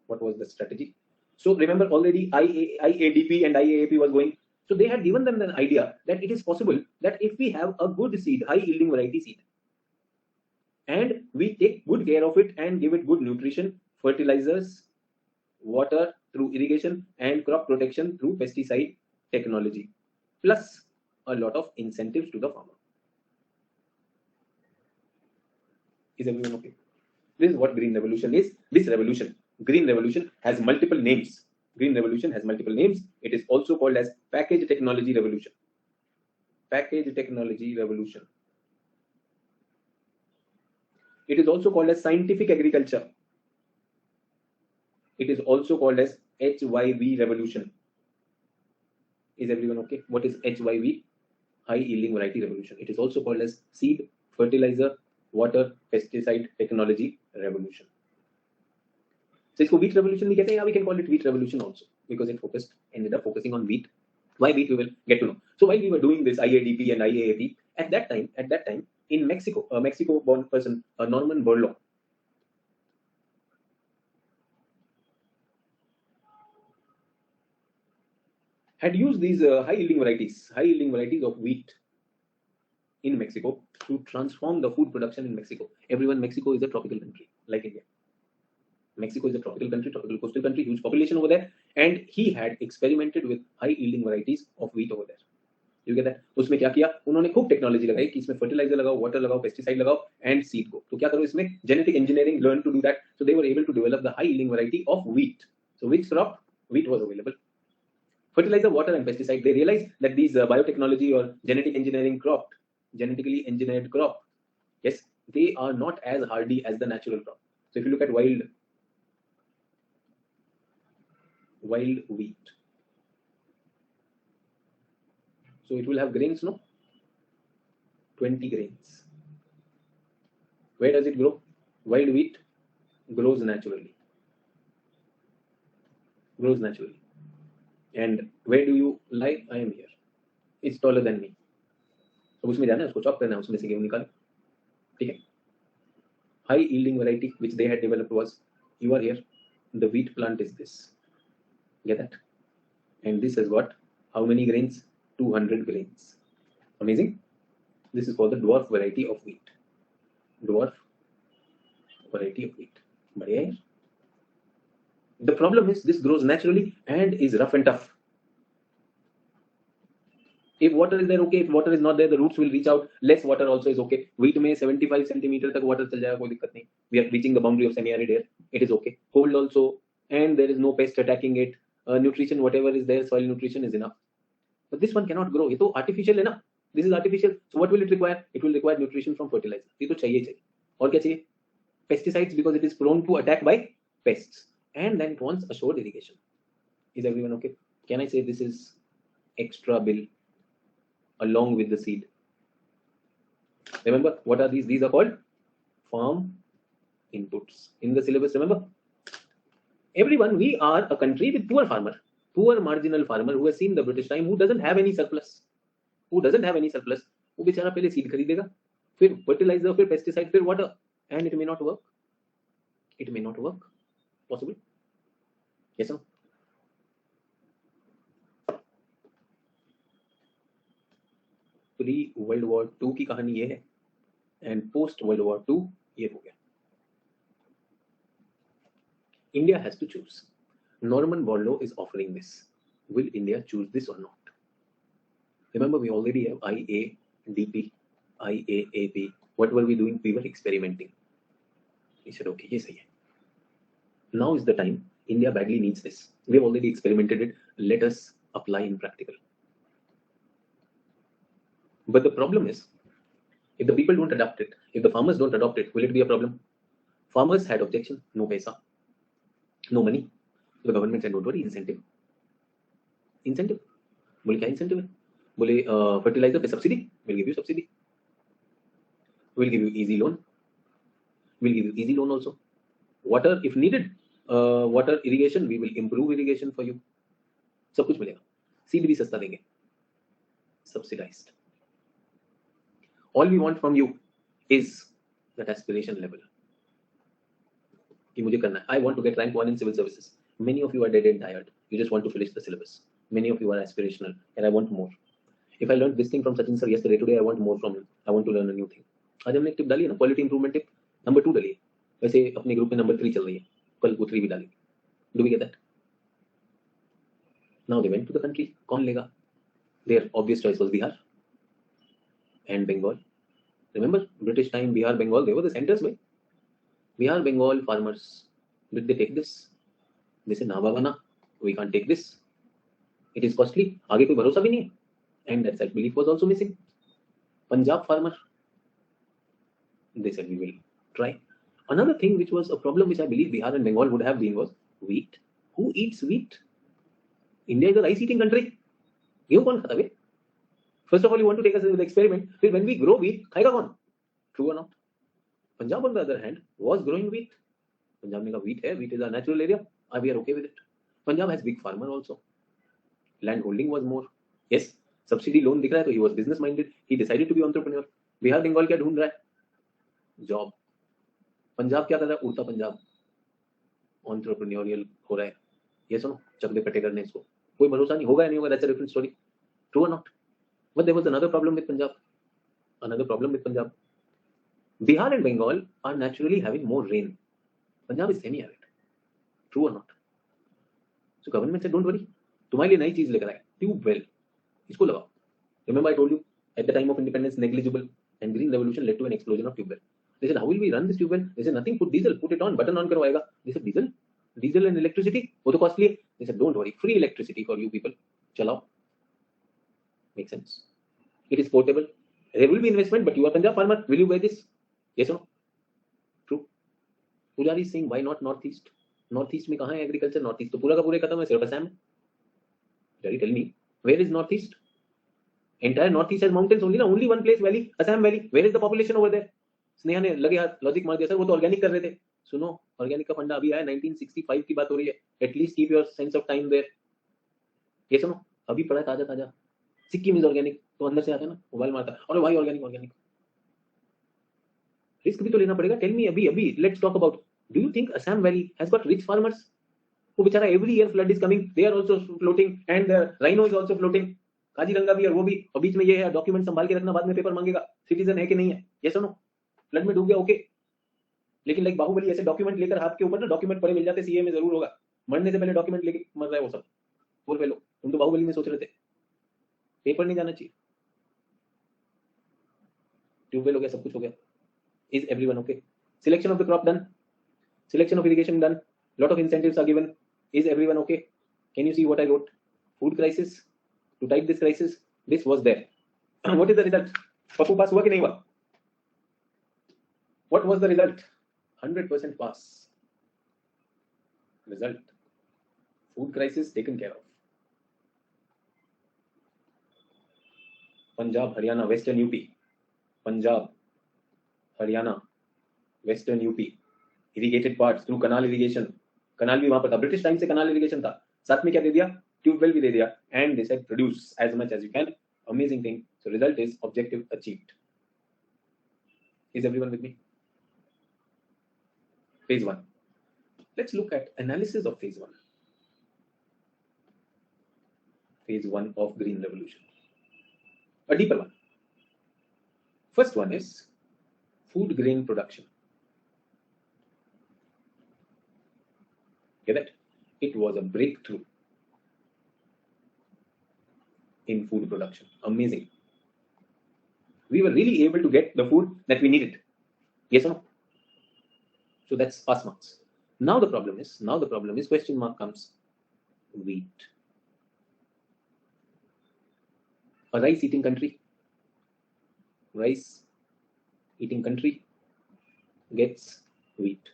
What was the strategy? So remember already IADP and IAAP was going. So they had given them the idea that it is possible that if we have a good seed, high yielding variety seed, and we take good care of it and give it good nutrition, fertilizers, water through irrigation, and crop protection through pesticide technology, plus a lot of incentives to the farmer. Is everyone okay? This is what green revolution is. This revolution, green revolution, has multiple names. Green revolution has multiple names. It is also called as package technology revolution. Package technology revolution. It is also called as scientific agriculture. It is also called as HYV revolution. Is everyone okay? What is HYV? High yielding variety revolution. It is also called as seed, fertilizer, water, pesticide technology revolution. So इसको wheat revolution भी कहते हैं, या we can call it wheat revolution also, because it ended up focusing on wheat. Why wheat we will get to know. So while we were doing this IADP and IAAP, at that time in Mexico, a Mexico-born person, Norman Borlaug, had used these high yielding varieties of wheat in Mexico to transform the food production in Mexico. Everyone, Mexico is a tropical country like India. Mexico is a tropical country, tropical coastal country, huge population over there, and he had experimented with high yielding varieties of wheat over there. You get that? उसमें क्या किया? उन्होंने खूब technology लगाई कि इसमें fertiliser लगाओ, water लगाओ, पेस्टिसाइड लगाओ एंड सीड को. तो क्या करो इसमें? Genetic engineering, learn to do that. So they were able to develop the high yielding variety of wheat. So which crop? Wheat was available. Fertilizer, water and pesticide. They realized that these biotechnology or genetically engineered crop, yes, they are not as hardy as the natural crop. So if you look at wild wheat, so it will have grains, no? 20 grains. Where does it grow? Wild wheat grows naturally. And where do you lie? I am here. It's taller than me. So उसमें जाना है, उसको chop करना है, उसमें से गेहूं निकालो. ठीक है? High yielding variety which they had developed was, you are here, the wheat plant is this. Get that? And this has got how many grains? 200 grains. Amazing. This is called the dwarf variety of wheat. Dwarf variety of wheat. बढ़िया है. The problem is this grows naturally and is rough and tough. If water is there, okay. If water is not there, the roots will reach out. Less water also is okay. Wheat में 75 centimeter तक water चल जाएगा, कोई दिक्कत नहीं. We are reaching the boundary of semi-arid air. It is okay. Cold also, and there is no pest attacking it. Nutrition, whatever is there, soil nutrition is enough. But this one cannot grow. ये तो artificial है ना? This is artificial. So what will it require? It will require nutrition from fertilizer. ये तो चाहिए. और क्या चाहिए? Pesticides, because it is prone to attack by pests. And then it wants assured irrigation. Is everyone okay? Can I say this is extra bill along with the seed? Remember, what are these? These are called farm inputs. In the syllabus, remember? Everyone, we are a country with poor farmer, poor marginal farmer who has seen the British time, who doesn't have any surplus. वो बेचारा पहले seed खरीदेगा, फिर fertiliser, फिर pesticide, फिर water, and it may not work. It may not work. Possible? Yes or no? Pre world war 2 की कहानी ये है, एंड पोस्ट वर्ल्ड वॉर 2 ये हो गया. India has to choose. Norman Borlaug is offering this. Will India choose this or not? Remember, we already have IADP, IAAP. What were we doing? We were experimenting. He said, okay, yes, yes. Now is the time. India badly needs this. We have already experimented it. Let us apply in practical. But the problem is, if the people don't adopt it, if the farmers don't adopt it, will it be a problem? Farmers had objection. No paisa, no money. So the government said, don't worry, incentive. Incentive? बोले क्या incentive है? बोले fertiliser पे subsidy, will give you subsidy, will give you easy loan, will give you easy loan also. Water if needed, water irrigation, we will improve irrigation for you. सब कुछ मिलेगा. Seed भी सस्ता देंगे, subsidised. All we want from you is that aspiration level कि मुझे करना है. I want to get rank 1 in civil services. Many of you are dead and tired, you just want to finish the syllabus. Many of you are aspirational and I want more. If I learn this thing from Sachin sir yesterday, today I want more from him. I want to learn a new thing. आज हमने एक tip डाली है ना, quality improvement tip number 2 डाली है. वैसे अपने ग्रुप में नंबर 3 चल रही है, कल वो 3 भी डालेंगे. Do we get that? Now they went to the country. कौन लेगा? Their obvious choice was Bihar and Bengal. Remember British time, Bihar, Bengal, they were the centers. By Bihar, Bengal farmers, did they take this? They said, "Na baba na, we can't take this. It is costly. आगे कोई भरोसा भी नहीं है." And that self-belief was also missing. Punjab farmer, they said, "We will try." Another thing which was a problem, which I believe Bihar and Bengal would have been, was wheat. Who eats wheat? India is a rice-eating country. गेहूं कौन खाता है? First of all, you want to take us as an experiment. Then when we grow wheat, खाएगा कौन? True or not? Punjab, on the other hand, was growing wheat. Punjab ने कहा wheat है, wheat is a natural area. We are okay with it. Punjab has big farmer also. Land holding was more. Yes, subsidy loan दिख रहा है तो he was business minded. He decided to be entrepreneur. Bihar Bengal क्या ढूंढ रहा है? Job. Punjab क्या कर रहा है? उड़ता पंजाब. Entrepreneurial हो रहा है. ये सुनो, चकदे कटे करने इसको. कोई भरोसा नहीं होगा या नहीं होगा. That's a different story. True or not? But there was another problem with Punjab. Another problem with Punjab. Bihar and Bengal are naturally having more rain. Punjab is semi-arid. True or not? So government said, don't worry. तुम्हारे लिए नई चीज लेकर आए, tube well. इसको लगाओ. Remember I told you at the time of independence, negligible, and green revolution led to an explosion of tube well. They said, how will we run this tube well? They said, nothing. Put diesel. Put it on. Button on करो आएगा. They said, diesel, diesel and electricity. वो तो costly है. They said, don't worry. Free electricity for you people. चलाओ. Makes sense. It is portable. There will be investment, but you are Punjab farmer. Will you buy this? Yes or no? True. Pujari is saying, why not Northeast? Northeast में कहाँ है agriculture? Northeast तो पूरा का पूरा खत्म है, सिर्फ असम है. Jerry, tell me, where is Northeast? Entire Northeast has mountains only, ना? Only one place, valley, Assam Valley. Where is the population over there? Sneha ने लगे हाथ लॉजिक मार दिया, सर वो तो ऑर्गेनिक कर रहे थे. सुनो, ऑर्गेनिक का फंडा अभी आया, 1965 की बात हो रही है. At least keep your sense of time there. ये सुनो, अभी पड़ा है ताजा ताजा. सिक्किम इज ऑर्गेनिक, तो अंदर से आता है ना, मोबाइल मारता है, अरे भाई ऑर्गेनिक ऑर्गेनिक. रिस्क भी तो लेना पड़ेगा. टेल मी अभी अभी, let's talk about, do you think Assam valley has got rich farmers? वो बेचारा every year flood is coming, they are also floating and rhino is also floating. Kaziranga भी और वो भी, और बीच में ये है डॉक्यूमेंट संभाल के रखना, बाद में पेपर मांगेगा, सिटीजन है कि नहीं है. ये सुनो, फ्लड में डूब गया ओके, लेकिन लाइक बाहुबली ऐसे डॉक्यूमेंट लेकर हाथ के ऊपर ना, डॉक्यूमेंट पड़े मिल जाते, सीए में जरूर होगा. मरने से पहले डॉक्यूमेंट लेके मर रहा है वो सब. बोल पे लो, तुम तो बाहुबली में सोच रहे थे, पेपर नहीं जाना चाहिए. ट्यूबवेल हो गया, सब कुछ हो गया. Is everyone okay? Selection of the crop done. Selection of irrigation done. Lot of incentives are given. Is everyone okay? Can you see what I wrote? Food crisis. To type this crisis, this was there. What is the result? Papu pass हुआ कि नहीं हुआ? What was the result? 100% pass. Result. Food crisis taken care of. Punjab, Haryana, Western UP. Punjab, Haryana, Western UP, irrigated parts through canal irrigation. Canal भी वहां पर था, British time से canal irrigation था. साथ में क्या दे दिया? ट्यूबवेल भी दे दिया. And they said produce as much as you can. Amazing thing. So result is objective achieved. Is everyone with me? Phase 1. Let's look at analysis of phase 1. Phase 1 of green revolution. A deeper one. First one is food grain production. Get that? It was a breakthrough in food production. Amazing. We were really able to get the food that we needed. Yes or no? So that's pass marks. Now the problem is, question mark comes, wheat. A rice eating country gets wheat.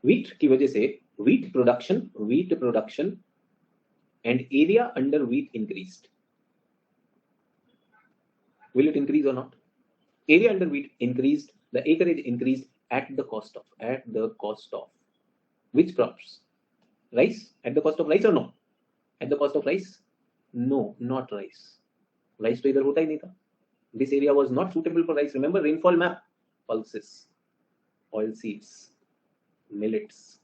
Wheat की वजह से wheat production and area under wheat increased. Will it increase or not? Area under wheat increased, the acreage increased at the cost of which crops? Rice? At the cost of rice or no? At the cost of rice? No, not rice. Rice तो इधर होता ही नहीं था. This area was not suitable for rice. Remember rainfall map? Pulses, oilseeds, millets.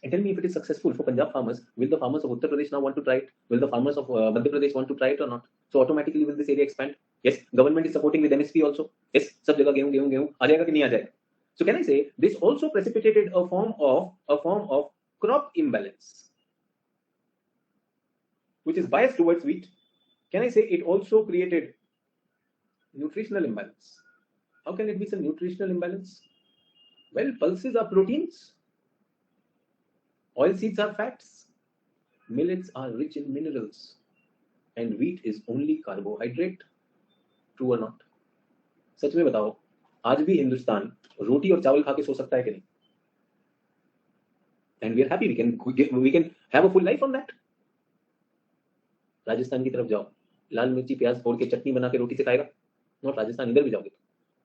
And tell me if it is successful for Punjab farmers. Will the farmers of Uttar Pradesh now want to try it? Will the farmers of Madhya Pradesh want to try it or not? So automatically will this area expand? Yes, government is supporting with MSP also. Yes, सब जगह गेहूं गेहूं गेहूं आ जाएगा कि नहीं आ जाएगा? So can I say this also precipitated a form of crop imbalance, which is biased towards wheat? Can I say it also created nutritional imbalance? How can it be some nutritional imbalance? Well, pulses are proteins, oilseeds are fats, millets are rich in minerals, and wheat is only carbohydrate. True or not? सच में बताओ, आज भी हिंदुस्तान रोटी और चावल खा के सो सकता है कि नहीं? And we are happy, we can have a full life on that. Rajasthan की तरफ जाओ, लाल मिर्ची प्याज फोड़ के चटनी बना के रोटी से खाएगा? नॉट राजस्थान, इधर भी जाओगे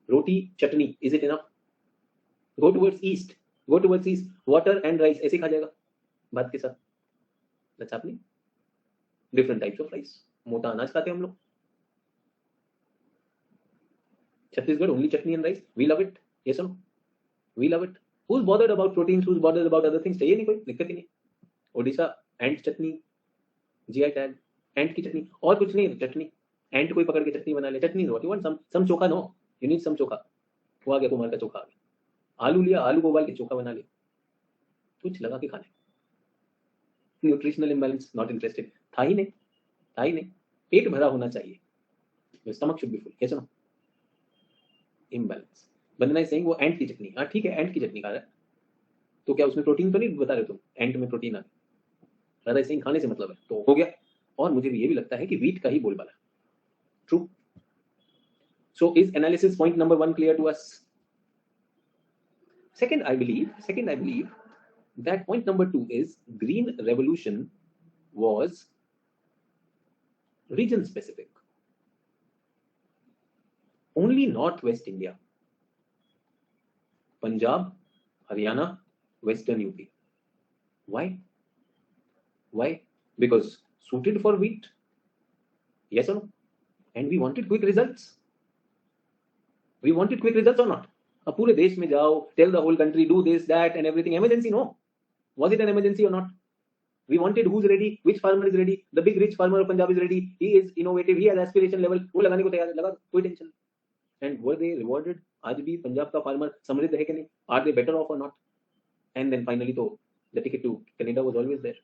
roti chutney, is it enough? Go towards east, water and rice ऐसे खा जाएगा भात के साथ. That's happening. Different types of rice, मोटा अनाज खाते हैं हम लोग. Chhattisgarh only chutney and rice. We love it. Yes और no? We love it. Who's bothered about proteins? Who's bothered about other things? चाहिए नहीं, कोई दिक्कत ही नहीं. ओडिशा एंट चटनी, जीआई टैग, एंट की चटनी, और कुछ नहीं, चटनी. एंट कोई पकड़ के चटनी बना ले. Chutney what you want? Some chokha. No, you need some chokha. वो आ गया कुमार का चोखा आ गया. आलू लिया, आलू को उबाल के चोखा बना लिया, कुछ लगा के खाने. Nutritional imbalance, not interested. था ही नहीं. पेट भरा होना चाहिए. Stomach should be full. कैसे no? Imbalance. Bandana is saying वो एंट की चटनी. हाँ ठीक है, एंट की चटनी खा रहा है, तो क्या उसमें प्रोटीन तो नहीं बता रहे तुम? एंट में प्रोटीन आ गया. राधा इज सेइंग खाने से मतलब है, तो हो गया. और मुझे ये भी लगता है कि वीट का ही बोलबाला. True. So is analysis point number 1 clear to us? Second, I believe that point number 2 is green revolution was region specific. Only northwest India, Punjab, Haryana, western UP. Why? Because suited for wheat. Yes or no? And we wanted quick results. Or not? अब पूरे देश में जाओ, tell the whole country do this, that and everything. Emergency? No. Was it an emergency or not? We wanted who's ready, which farmer is ready. The big rich farmer of Punjab is ready. He is innovative. He has aspiration level. वो लगाने को तैयार है, लगा, कोई tension. And were they rewarded? आज भी पंजाब का farmer समृद्ध है कि नहीं? Are they better off or not? And then finally, तो the ticket to Canada was always there.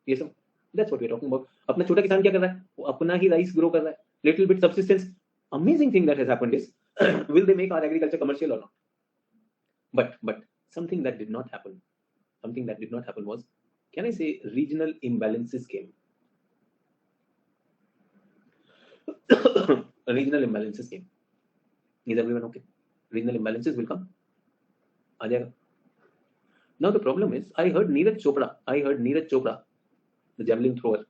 ये सब, that's what we are talking about. अपना छोटा किसान क्या कर रहा है? वो अपना ही राइस ग्रो कर रहा है. Little bit subsistence. Amazing thing that has happened is, will they make our agriculture commercial or not? But something that did not happen was, can I say, regional imbalances came. Regional imbalances came. Is everyone okay? Regional imbalances will come. आ जाएगा. Now the problem is, I heard Neeraj Chopra, the javelin thrower,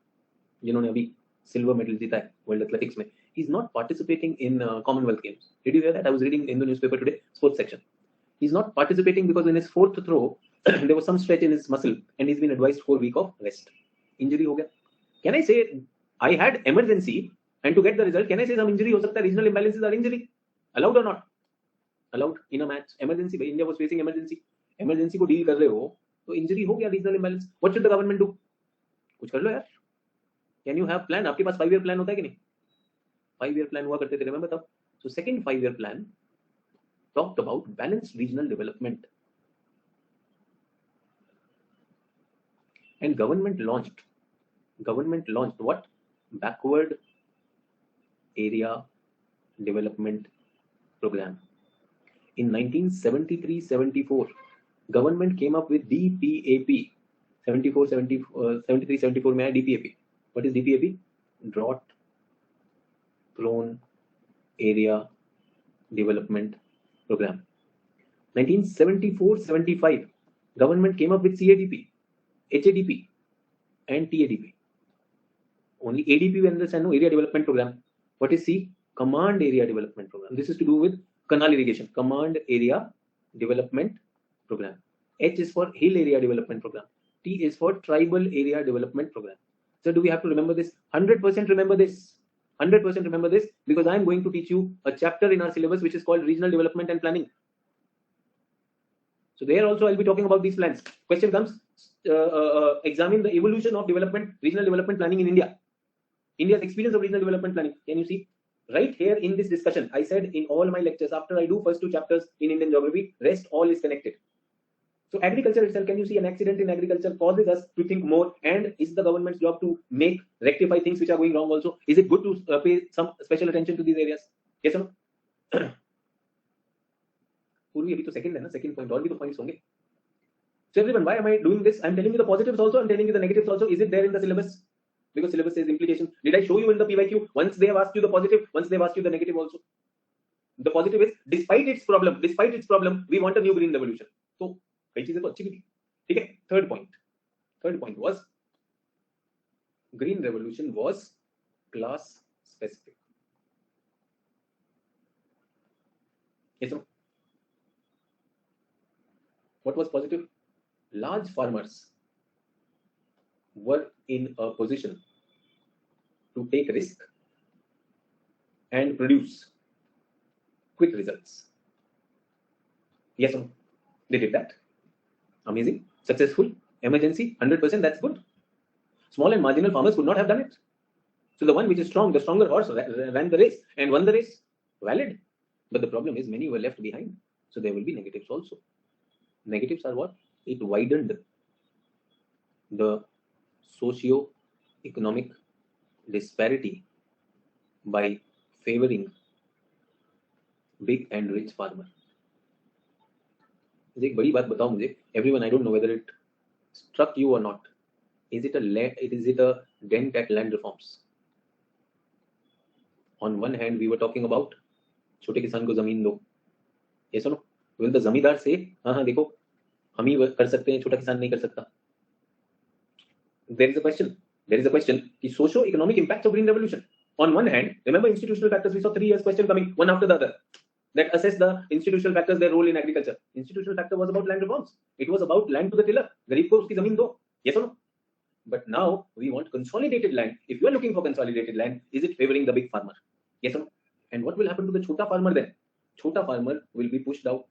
जिन्होंने अभी silver medal जीता है world athletics में, he's not participating in Commonwealth Games. Did you hear that? I was reading in the newspaper today, sports section. He's not participating because in his 4th throw there was some stretch in his muscle and he's been advised for a week of rest. Injury हो गया. Can I say I had emergency and to get the result? Can I say some injury हो सकता है? Regional imbalances are injury. Allowed or not? Allowed in a match. Emergency. भाई, India was facing emergency. Emergency को deal कर रहे हो तो injury हो गया, regional imbalance. What should the government do? कुछ कर लो यार. Can you have plan? आपके पास 5-year plan होता है कि नहीं? 5-year plan हुआ करते थे, remember तब? So second 5-year plan talked about balanced regional development. And government launched what? Backward area development program. In 1973-74, government came up with DPAP. 73-74 में आया DPAP. What is DPAP? Drought Prone Area Development Program. 1974-75, government came up with CADP, HADP, and TADP. Only ADP we understand, no, Area Development Program. What is C? Command Area Development Program. This is to do with canal irrigation. Command Area Development Program. H is for Hill Area Development Program. T is for Tribal Area Development Program. So do we have to remember this? 100% remember this. 100% remember this, because I am going to teach you a chapter in our syllabus which is called Regional Development and Planning. So there also I'll be talking about these plans. Question comes, examine the evolution of regional development planning in India. India's experience of regional development planning. Can you see? Right here in this discussion, I said in all my lectures, after I do first 2 chapters in Indian geography, rest all is connected. So agriculture itself, can you see an accident in agriculture causes us to think more, and is the government's job to rectify things which are going wrong also? Is it good to pay some special attention to these areas? Yes or no? पूर्वी अभी तो second है ना, second point, और भी तो points होंगे. So everyone, why am I doing this? I'm telling you the positives also, I'm telling you the negatives also. Is it there in the syllabus? Because syllabus says implication. Did I show you in the PYQ? Once they have asked you the positive, once they have asked you the negative also. The positive is, despite its problem, we want a new green revolution. So कई चीजें तो अच्छी भी थी. ठीक है. Third point was green revolution was class specific. Yes or no? What was positive? Large farmers were in a position to take risk and produce quick results. Yes or no? They did that. Amazing, successful, emergency, 100%, that's good. Small and marginal farmers could not have done it. So the one which is strong, the stronger horse ran the race and won the race. Valid. But the problem is many were left behind. So there will be negatives also. Negatives are what? It widened the socio-economic disparity by favoring big and rich farmer. एक बड़ी बात बताओ मुझे, everyone, I don't know whether it struck you or not. Is it a dent at land reforms? On one hand, we were talking about छोटे किसान को जमीन दो. Yes or no? Will the जमींदार say, हाँ देखो, हम ही कर सकते हैं, छोटा किसान नहीं कर सकता. There is a question. The socio-economic impact of green revolution. On one hand, remember institutional factors. We saw 3 years question coming one after the other. That assess the institutional factors, their role in agriculture. Institutional factor was about land reforms. It was about land to the tiller. गरीब को उसकी जमीन दो. Yes or no? But now we want consolidated land. If you are looking for consolidated land, is it favoring the big farmer? Yes or no? And what will happen to the chota farmer then? Chota farmer will be pushed out.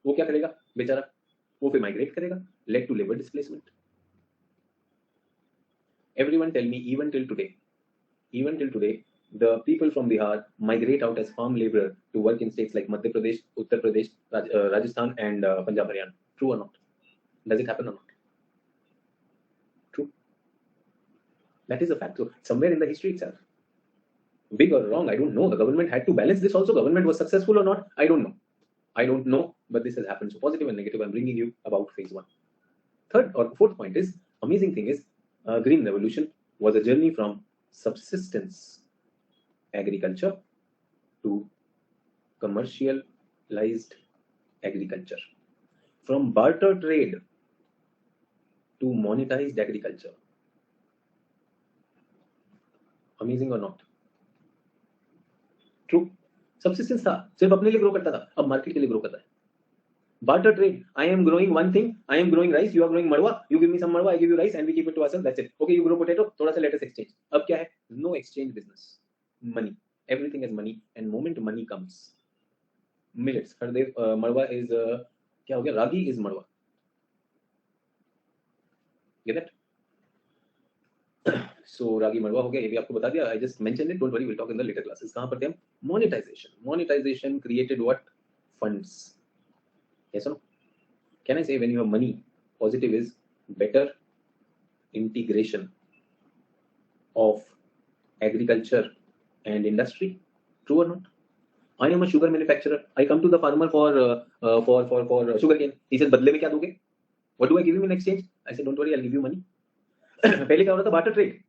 वो क्या करेगा बेचारा? वो फिर migrate करेगा, led to labor displacement. Everyone tell me, even till today, the people from Bihar migrate out as farm laborer to work in states like Madhya Pradesh, Uttar Pradesh, Rajasthan, and Punjab, Haryana. True or not? Does it happen or not? True. That is a fact. So somewhere in the history itself, big or wrong, I don't know. The government had to balance this also. Government was successful or not? I don't know. But this has happened. So positive and negative, I'm bringing you about phase 1. Third or fourth point is, amazing thing is, green revolution was a journey from subsistence agriculture to commercialized agriculture, from barter trade to monetized agriculture. Amazing or not? True. Subsistence था, सिर्फ अपने लिए grow करता था, अब market के लिए grow करता है. Barter trade. I am growing one thing. I am growing rice. You are growing marwa. You give me some marwa. I give you rice, and we keep it to ourselves. That's it. Okay, you grow potato. थोड़ा सा let us exchange. अब क्या है? No exchange business. Money. Everything is money. And moment money comes. Millets. Hardev, marwa is क्या हो गया? Ragi is marwa. Get that? So ragi marwa हो गया. ये भी आपको बता दिया. I just mentioned it. Don't worry. We'll talk in the later classes. कहाँ पर थे हम? Monetization. Monetization created what? Funds. Yes or no? Can I say when you have money, positive is better integration of agriculture and industry? True or not? I am a sugar manufacturer. I come to the farmer for sugarcane. He says, "बदले में क्या दोगे?" What do I give him in exchange? I said, "Don't worry, I'll give you money." पहले क्या हो रहा था? Barter trade.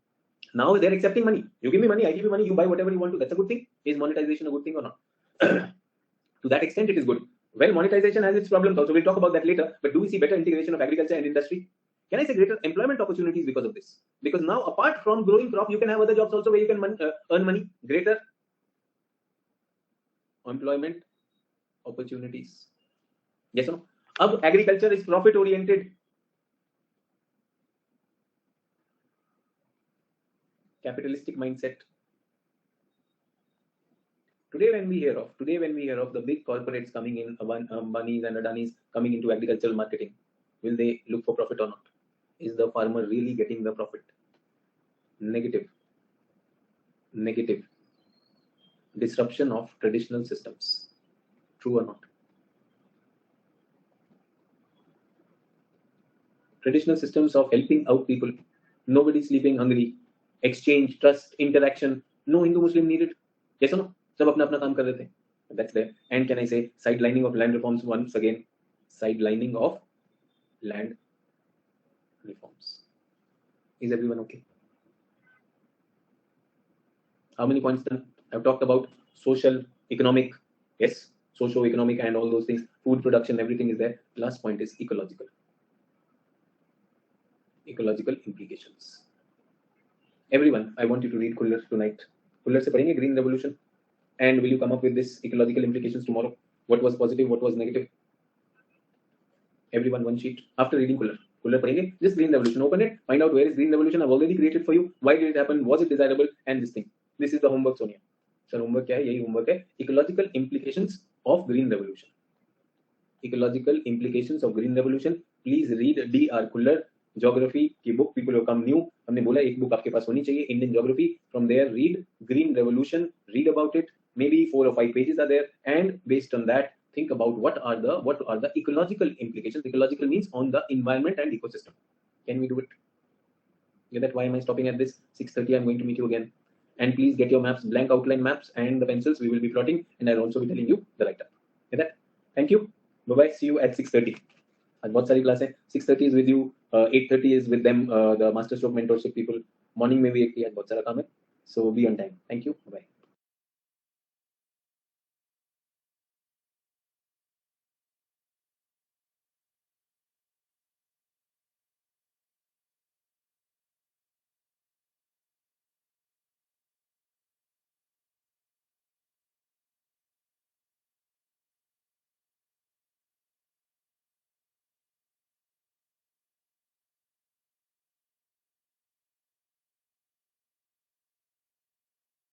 Now they're accepting money. You give me money, I give you money. You buy whatever you want to. That's a good thing. Is monetization a good thing or not? To that extent, it is good. Well, monetization has its problems also. We'll talk about that later. But do we see better integration of agriculture and industry? Can I say greater employment opportunities because of this? Because now, apart from growing crop, you can have other jobs also where you can earn money. Greater employment opportunities. Yes or no? Ab agriculture is profit oriented. Capitalistic mindset. Today, when we hear of the big corporates coming in, Ambanis and Adanis coming into agricultural marketing, will they look for profit or not? Is the farmer really getting the profit? Negative. Negative. Disruption of traditional systems. True or not? Traditional systems of helping out people. Nobody sleeping hungry. Exchange, trust, interaction. No Hindu Muslim needed. Yes or no? सब अपना अपना काम कर रहे थे. That's there. And can I say sidelining of land reforms once again? Sidelining of land reforms. Is everyone okay? How many points done? I've talked about social, economic, yes, socio-economic and all those things. Food production, everything is there. Last point is ecological. Ecological implications. Everyone, I want you to read Kuller tonight. Kuller se padhenge Green Revolution. And will you come up with this ecological implications tomorrow? What was positive? What was negative? Everyone, one sheet. After reading Kuller padhenge. Just Green Revolution. Open it. Find out where is Green Revolution. I've already created for you. Why did it happen? Was it desirable? And this thing. This is the homework, Sonia. Sir, homework क्या है? यही homework है. Ecological implications of Green Revolution. Ecological implications of Green Revolution. Please read D.R. Kuller Geography की book. People who come new. हमने बोला एक book आपके पास होनी चाहिए. Indian Geography. From there, read Green Revolution. Read about it. Maybe 4 or 5 pages are there, and based on that, think about what are the ecological implications. Ecological means on the environment and ecosystem. Can we do it? Get that? Why am I stopping at this? 6:30. I'm going to meet you again. And please get your maps, blank outline maps, and the pencils. We will be plotting, and I'll also be telling you the write-up. Get that? Thank you. Bye bye. See you at 6:30. आज बहुत सारी class है. 6:30 is with you. 8:30 is with them. The master stroke mentorship people. Morning में भी एक ही आज बहुत सारा काम है. So be on time. Thank you. Bye.